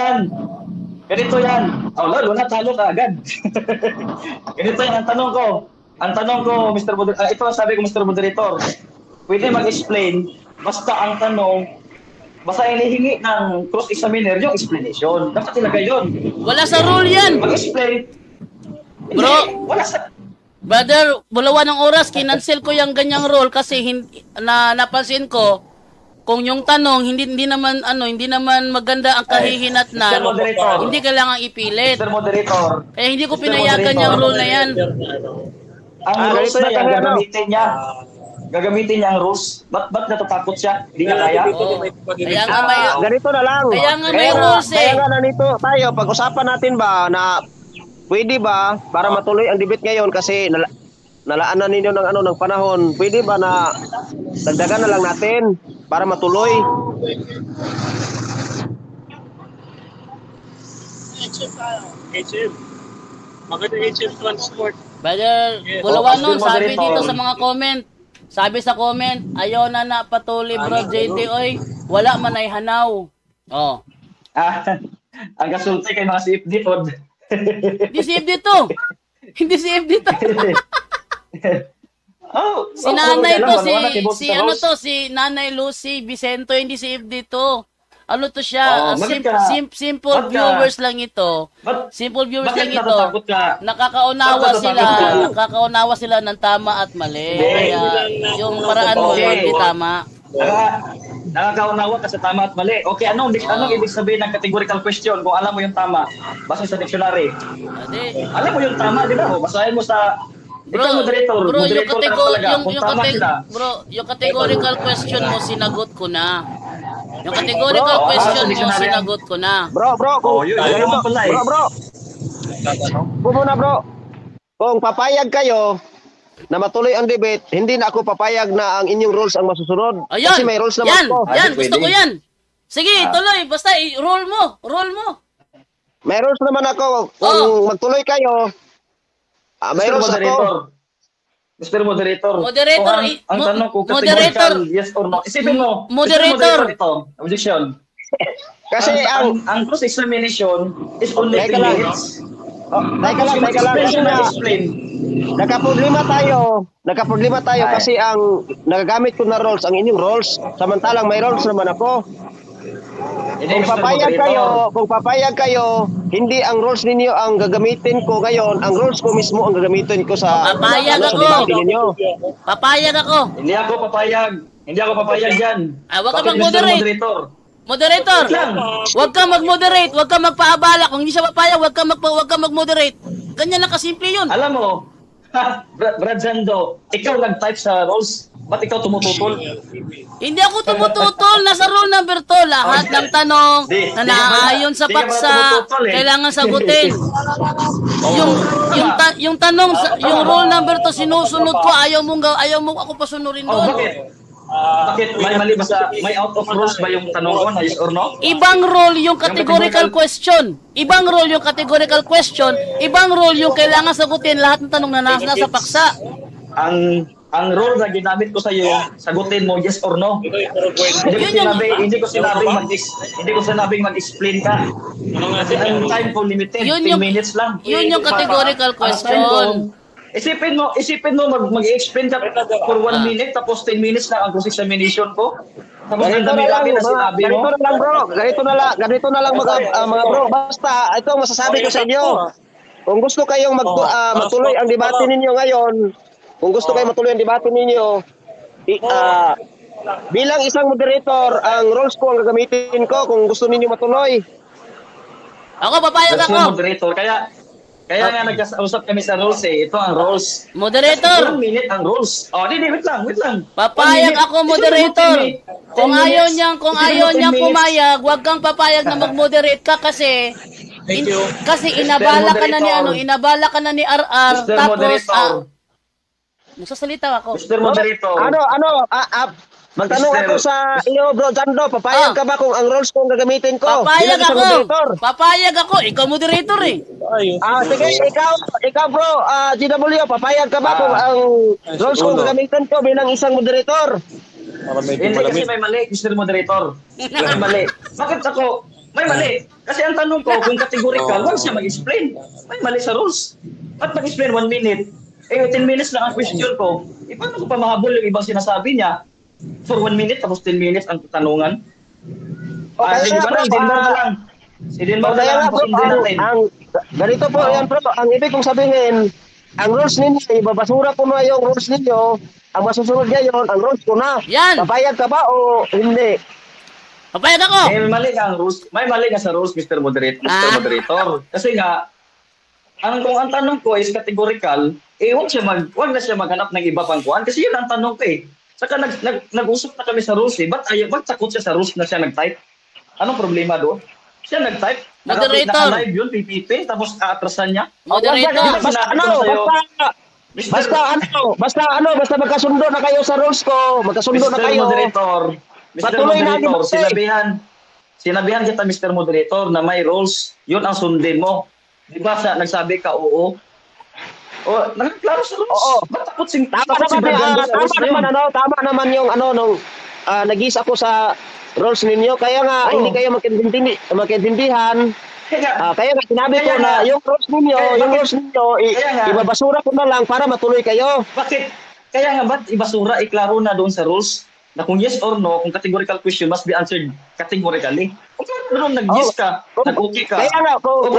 yan. Lalo na talo ka agad. Ganito yan, ang tanong ko, Mr. Moderator, ito ang sabi ko, Mr. Moderator, pwede mag-explain, basta ang tanong, basta inihingi ng cross-examiner yung explanation. Dapat ilagay yun. Wala sa rule yan. Mag-explain. Bro, Hindi, wala sa... Brother, Bulawan ng oras, kinancel ko yung ganyang role kasi napansin ko kung yung tanong hindi naman maganda ang kahihinatnan, hindi kailangan ipilit. Mr. Moderator. Kaya hindi ko pinayagan yung role na yan. Ang rules na yan, gagamitin niya ang rules. Ba't natatakot siya? Hindi niya kaya? Oh. Kaya nga may ganito na lang. Kaya nga may rules eh. Kaya nga nandito tayo, pag-usapan natin ba na pwede ba para matuloy ang debate ngayon kasi nalaanan ninyo ng panahon, pwede ba na dagdagan na lang natin para matuloy? HM. Maganda HM transport. Brother, Bulawan nun, sabi dito sa mga comment. Sabi sa comment, ayaw na patuloy bro JT oy, wala man ay hanaw. Oh. Ang kasulti kay mga CFD pod. Hindi CFD to. Hindi CFD to. Si Nanay to, si Nanay Lucy Vicento, hindi CFD to. Ano to siya? Simple viewers lang ito. Simple viewers lang ito. Nakakaunawa sila ng tama at mali. Kaya yung paraan mo hindi tama. nakakaunawa ka sa tama at mali. Okay, anong ibig sabihin ng categorical question kung alam mo yung tama? Basta sa dictionary. Ade. Alam mo yung tama, di ba? O, basahin mo sa ikaw moderator. Bro, yung Moderator ka talaga. Kung tama sila. bro, yung categorical question mo sinagot ko na. Yung categorical question mo sinagot ko na. Bro, Oh, yun naman pala eh. Bro. Muna bro. Kung papayag kayo na matuloy ang debate, hindi na ako papayag na ang inyong rules ang masusunod. Ayun. Kasi may rules naman Yan, po. yan, Pwede. gusto ko yan. Sige, tuloy. Basta roll mo. Roll mo. May rules naman ako. Kung magtuloy kayo, may Mr. rules ako. Moderator. Mr. Moderator. Moderator, Kung ang tanong ko, moderator. categorical, yes or no. Isipin mo. Moderator. Mr. Ito, objection. Kasi ang cross-examination is only Teka 3 lang. minutes. Teka lang. Kasi nga, Explain. nagkaproblema tayo Ay. kasi ang nagagamit ko na rules, ang inyong rules, samantalang may rules naman ako. Hindi, Kung Mr. papayag kayo, hindi ang rules ninyo ang gagamitin ko ngayon, ang rules ko mismo ang gagamitin ko sa Papayag sa ako. debate ninyo. Papayag ako. Hindi ako papayag dyan. Wag ka Bakit, Mr. mag-moderate. Moderator? Moderator, Lang. wag ka mag-moderate, wag ka magpaabala. Kung hindi siya papayag, wag ka mag-moderate. Ganyan lang kasimple yun. Alam mo, Brad Zando, ikaw nag-type sa rules. Ba't ikaw tumututol? Hindi ako tumututol. Nasa rule number 2. Lahat ng tanong na naaayon sa Di ka ba paksa, tumututol eh? kailangan sagutin. yung tanong, yung rule number 2, sinusunod ko, ayaw mo ako pasunurin Oh, doon. bakit? Bakit? May mali ba may out of rules ba yung tanong ko na yes or no? Ibang role yung categorical question. Ibang role yung categorical question. Ibang role yung kailangan sagutin lahat ng tanong na nasa paksa. Ang rule na ginamit ko sa iyo, sagutin mo yes or no. Hindi ko sinabing mag-explain ka. Kasi ang time ko limited, 10 minutes lang. Yun yung categorical Ang time question. ko, Isipin mo mag-explain ka for 1 minute tapos 10 minutes na ang cross-examination ko. Tapos ang dami-dami na sinabi mo. Ganito na lang bro, ganito na lang mga bro. Basta ito ang masasabi ko sa inyo. Kung gusto kayong matuloy ang debate ninyo ngayon, bilang isang moderator, ang rules ko ang gagamitin ko kung gusto ninyo matuloy. Ako, papayag That's ako. yung moderator. Kaya nga nagkausap kami sa rules eh. Ito ang rules. Moderator. 1 minute ang rules. Oh, wait lang. Papayag 1 minute. ako, moderator. Kung 10 ayaw minutes. niyang 10 minutes. pumayag, huwag kang papayag na mag-moderate ka kasi inabala ka na ni inabala ka na ni RR Mr. tapos Moderator. magsasalita ako. Mr. Moderator. Magtanong Mr. ako sa iyo bro Jando, papayag ka ba kung ang rules ko ang gagamitin ko? Papayag bilang isang ako. moderator? Papayag ako. Ikaw moderator eh. Sige, ikaw bro, GW, papayag ka ba kung ang rules ko ang gagamitin ko bilang isang moderator? Hindi kasi may mali, Mr. Moderator. May mali. Bakit ako? May mali. Kasi ang tanong ko, kung categorical, huwag siya mag-explain. May mali sa rules. Ba't mag-explain 1 minute? 10 minutes lang ang question ko. Paano ko pa mahabol yung ibang sinasabi niya? For 1 minute, tapos 10 minutes ang tanungan. Idinbar na lang. Pasundin natin. Ganito po, yan bro, ang ibig kong sabihin, ang rules ninyo, ibabasura ko na yung rules ninyo, ang masusunod ngayon, ang rules ko na. Yan. Papayag ka ba o hindi? Papayag ako. May mali nga ang rules. May mali nga sa rules, Mr. Moderator. Kasi nga, kung ang tanong ko is categorical, wag na siya maghanap ng iba pang kuan. Kasi yun ang tanong ko eh. Saka nag-usap na kami sa rules eh. Ba't takot siya sa rules na siya nag-type? Anong problema doon? Siya nag-type. Moderator. Naka-live yun, PPP, tapos aatrasan niya. Moderator. Basta magkasundo na kayo sa rules ko, magkasundo na Mr. kayo. Moderator. Mr. Patuloy na Moderator, sinabihan kita, Mr. Moderator, na may rules, yun ang sundin mo. Di ba nagsabi ka, oo? O, nagklaro sa rules. Oo. Ba't takot si Tama naman yung nung nag-is ako sa rules ninyo. Kaya nga, hindi kayo magkaintindihan. Kaya nga, sinabi ko na yung rules ninyo, ibabasura ko na lang para matuloy kayo. Bakit? Kaya nga, ba't ibasura, iklaro na doon sa rules? Na kung yes or no, kung categorical question must be answered categorically. Kung doon nag-yes ka, nag-okay ka. Kaya nga bro, kung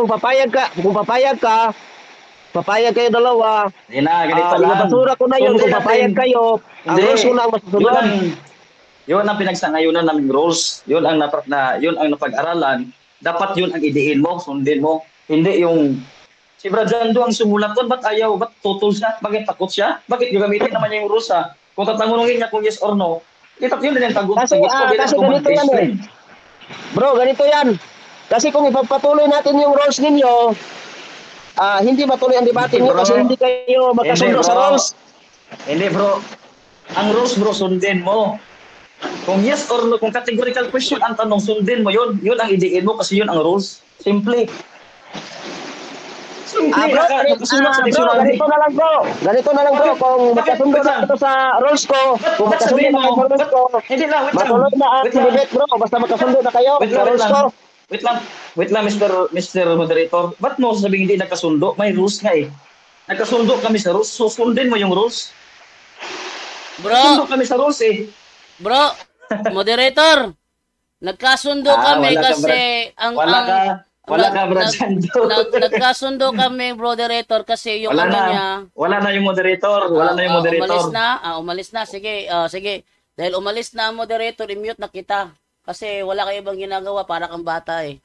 papayag ka, papayag kayo dalawa. Hindi na, ganito lang. Ibabasura ko na yun kung Sundin papayag natin. kayo. Ang Hindi. rules ko na ang Yun masusunod. ang pinagsangayunan naming rules. Yun ang napag-aralan. Dapat yun ang idiin mo, sundin mo. Hindi yung si Brad Jando ang sumulat doon, ba't ayaw? Ba't tutol siya? Bakit takot siya? Bakit gagamitin naman niya yung rules ha? Kung tatanungin niya kung yes or no, dapat yun din ang tagot. Kasi, Sagot ko bilang kasi common ganito yan base eh. friend. Bro, ganito yan. Kasi kung ipagpatuloy natin yung rules ninyo, hindi matuloy ang debate Hindi, niyo bro. kasi hindi kayo magkasundo Hindi, sa bro. rules. Hindi bro. Ang rules bro, sundin mo. Kung yes or no, kung categorical question ang tanong, sundin mo yun. Yun ang idiin mo kasi yun ang rules. Simple. Simple. Bro, Nakasulat sa bro, dictionary. ganito na lang bro. Ganito na lang bro. Kung Bakit? magkasundo Wait na lang. ito sa rules ko, kung Ba't magkasundo sabihin na mo? kayo sa rules ko, Hindi lang, wait lang. matuloy na ang Wait lang. debate bro. Basta magkasundo na kayo Wait sa lang, wait rules lang. ko. Wait lang, Mr. Moderator. Ba't mo sabihin hindi nagkasundo? May rules nga eh. Nagkasundo kami sa rules, so sundin mo yung rules. Nagkasundo Bro, kami sa rules eh. bro, moderator. Nagkasundo kami wala ka, kasi Wala ka, Brad Jando. nagkasundo kami, moderator, kasi yung Wala ano na. niya. Wala na yung moderator. Wala na yung moderator. Umalis na. Sige, sige. Dahil umalis na ang moderator, i-mute na kita. Kasi wala kayo ibang ginagawa, para kang bata eh.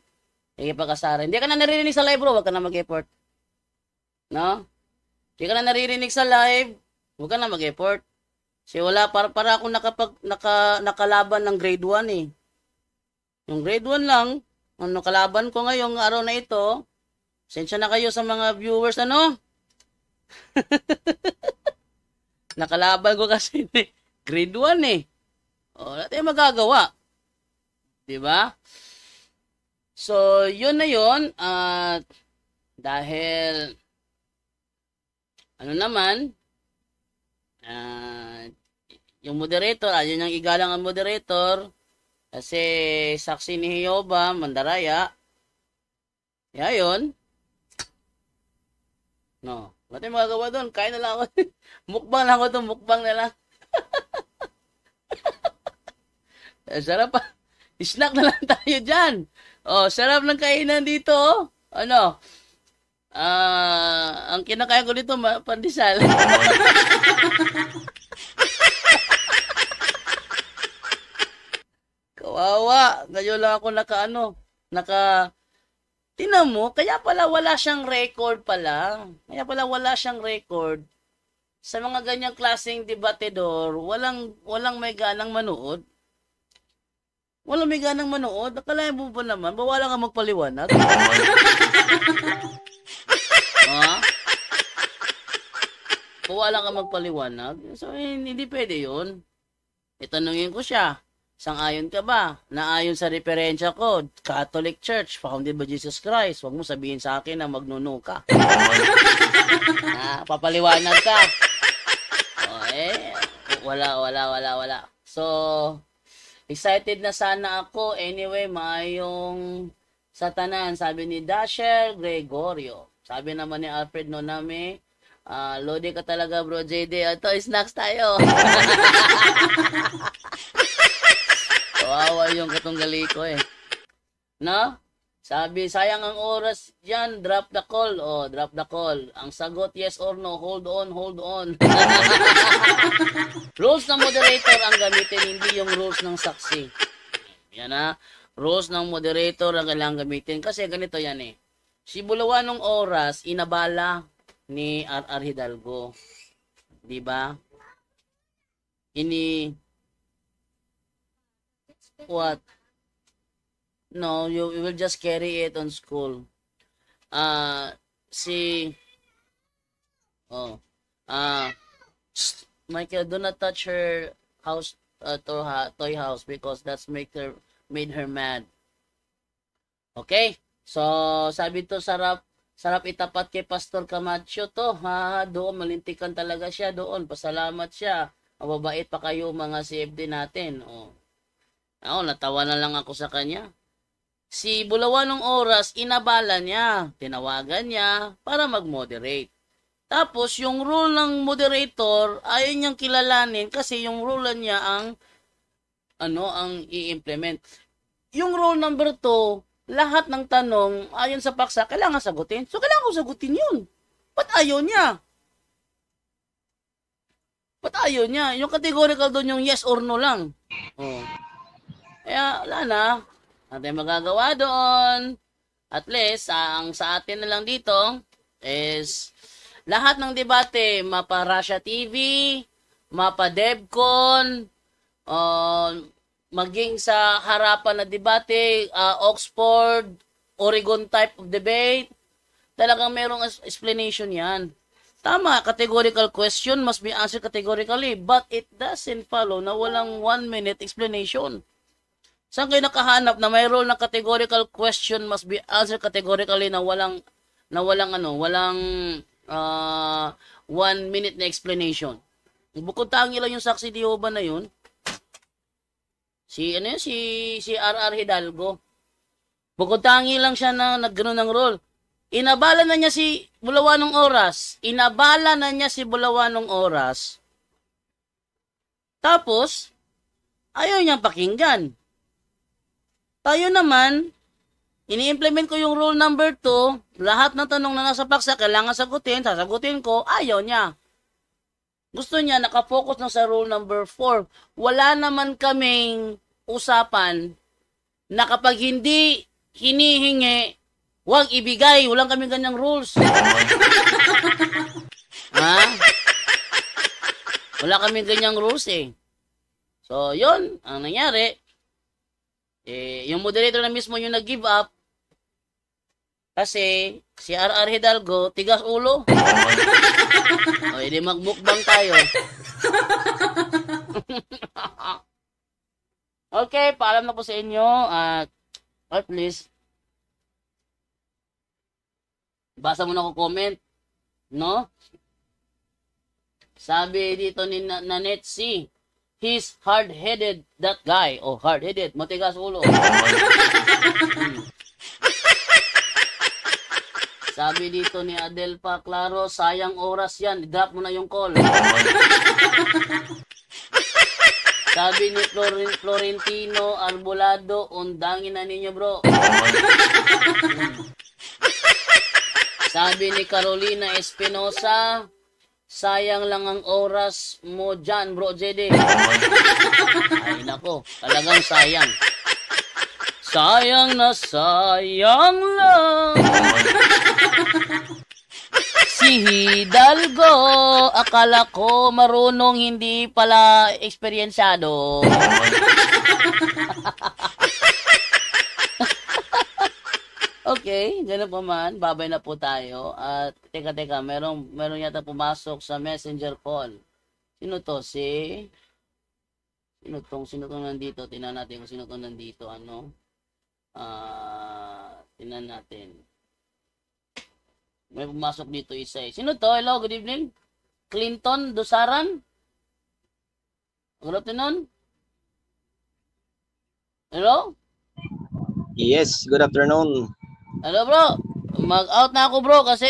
Sige, pag-asaran. Hindi ka na naririnig sa live, bro. Huwag ka na mag-effort. No? Hindi ka na naririnig sa live. Huwag ka na mag-effort. Kasi wala, para ako nakalaban ng grade 1 eh. Yung grade 1 lang, ang nakalaban ko ngayong araw na ito, sensya na kayo sa mga viewers, ano? Nakalaban ko kasi grade 1 eh. O, wala tayong magagawa. Diba? So, yun na yun. Dahil, ano naman, yung moderator, ayun yung igalang ang moderator, kasi saksi ni Jehovah, mandaraya. Yun. No. Wala tayong magagawa doon. Kain na lang ako. Mukbang lang ako doon. Mukbang na lang. Sarap pa. Snack na lang tayo dyan. Oh, sarap ng kainan dito. Oh. Ano? Ang kinakain ko dito, pandesal. Kawawa. Ngayon lang ako tinan mo, kaya pala wala siyang record pala. Kaya pala wala siyang record. Sa mga ganyang klaseng debatedor, walang may ganang manood. Walang may ganang manood. Akalain mo ba naman, bawala ka magpaliwanag. Ha? Bawala ka magpaliwanag. So, hindi pwede yun. Itanungin ko siya, sang-ayon ka ba? Naayon sa referensya ko, Catholic Church, founded by Jesus Christ. Huwag mo sabihin sa akin na magnuno ka. Papaliwanag ka. Wala. So, excited na sana ako. Anyway, mayong satanan, sabi ni Dasher Gregorio. Sabi naman ni Alfred Noname, Lodi ka talaga bro JD. Ito, snacks tayo. Kawawa yung katunggali ko eh. No? Sabi, sayang ang oras dyan, drop the call. Oh, drop the call. Ang sagot, yes or no, hold on. Rules ng moderator ang gamitin, hindi yung rules ng saksi. Yan ha. Rules ng moderator ang kailangang gamitin. Kasi ganito yan eh. Si Bulawan ng oras, inabala ni R.R. Hidalgo. Diba? What? No, you will just carry it on school. Michael, do not touch her house, toy house, because that's made her mad. Okay? So, sabi to, sarap itapat kay Pastor Camacho to, ha? Doon, malintikan talaga siya doon. Pasalamat siya. Mababait pa kayo mga CFD natin. Natawa na lang ako sa kanya. Si Bulawan ng oras, inabala niya. Tinawagan niya para mag-moderate. Tapos, yung rule ng moderator, ayaw niyang kilalanin kasi yung rule niya ang i-implement. Yung rule number 2, lahat ng tanong, ayon sa paksa, kailangan sagutin. So, kailangan ko sagutin yun. Ba't ayaw niya? Ba't ayaw niya? Yung categorical doon yung yes or no lang. Oh. Kaya, wala na. Natin magagawa doon. At least, ang sa atin na lang dito is lahat ng debate, mapa Russia TV, mapa DevCon, maging sa harapan na debate, Oxford, Oregon type of debate, talagang merong explanation yan. Tama, categorical question must be answered categorically, but it doesn't follow na walang 1-minute explanation. Saan kayo nakahanap na may role na categorical question must be answered categorically na walang 1-minute na explanation? Bukod tangi lang yung saksi di Jehovah na yun. Si R.R. Hidalgo. Bukod tangi lang siya na nagganon ng role. Inabala na niya si Bulawanong Oras. Tapos, ayaw niyang pakinggan. Tayo naman, ini-implement ko yung rule number 2, lahat ng tanong na nasa paksa, kailangan sasagutin ko, ayaw niya. Gusto niya, nakafocus na sa rule number 4. Wala naman kaming usapan na kapag hindi hinihingi, huwag ibigay. Walang kaming ganyang rules. Ha? Wala kaming ganyang rules eh. So, yun, ang nangyari, yung moderator na mismo yung nag-give up kasi si R.R. Hidalgo tigas ulo. O, hindi magmukbang tayo. Okay, paalam na po sa inyo at least basa mo na ko comment, no? Sabi dito ni Nanetsi, he's hard-headed, that guy. Oh, hard-headed. Matigas ulo. Sabi dito ni Adelpa Claro, sayang oras yan. I-drop mo na yung call. Sabi ni Florentino Arbolado, undangin na ninyo, bro. Sabi ni Carolina Espinosa, sayang lang ang oras mo dyan, bro JD. Ay nako, talagang sayang. Sayang na sayang lang. Si Hidalgo, akala ko marunong, hindi pala eksperyensyado. Okay, ganun po man. Babay na po tayo. At teka, meron yata pumasok sa messenger call. Sino to? Sino tong nandito? Tingnan natin kung sino tong nandito. Tingnan natin. May pumasok dito isa eh. Sino to? Hello, good evening. Clinton Dosaran? Good afternoon. Hello? Yes, good afternoon. Hello bro, mag-out na ako bro kasi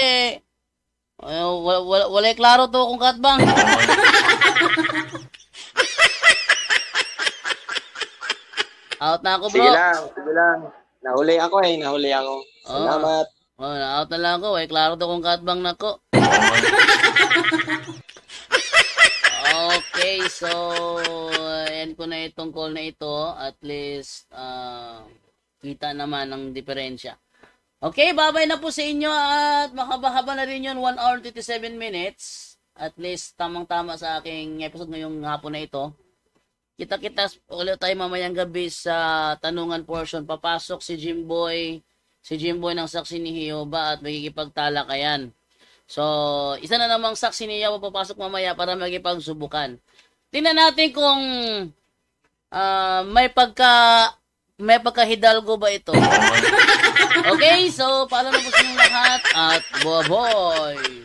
walay klaro to kung katbang. Out na ako bro. Sige lang. Nahuli ako. Salamat. Na-out na lang ako, walay klaro to kung katbang nako. Okay, so end ko na itong call na ito. At least kita naman ang diferensya. Okay, babay na po sa inyo at mahaba-haba na rin yun, 1 hour 37 minutes. At least tamang-tama sa aking episode ngayong hapon na ito. Kita-kita ulit tayo mamayang gabi sa tanungan portion. Papasok si Jimboy ng saksi ni Jehovah at magkikipagtalakayan. So, isa na namang saksi ni Jehovah papasok mamaya para magkipagsubukan. Tingnan natin kung may pagka-Hidalgo ba ito? Okay, so paalam na po sa inyong lahat at bye-bye!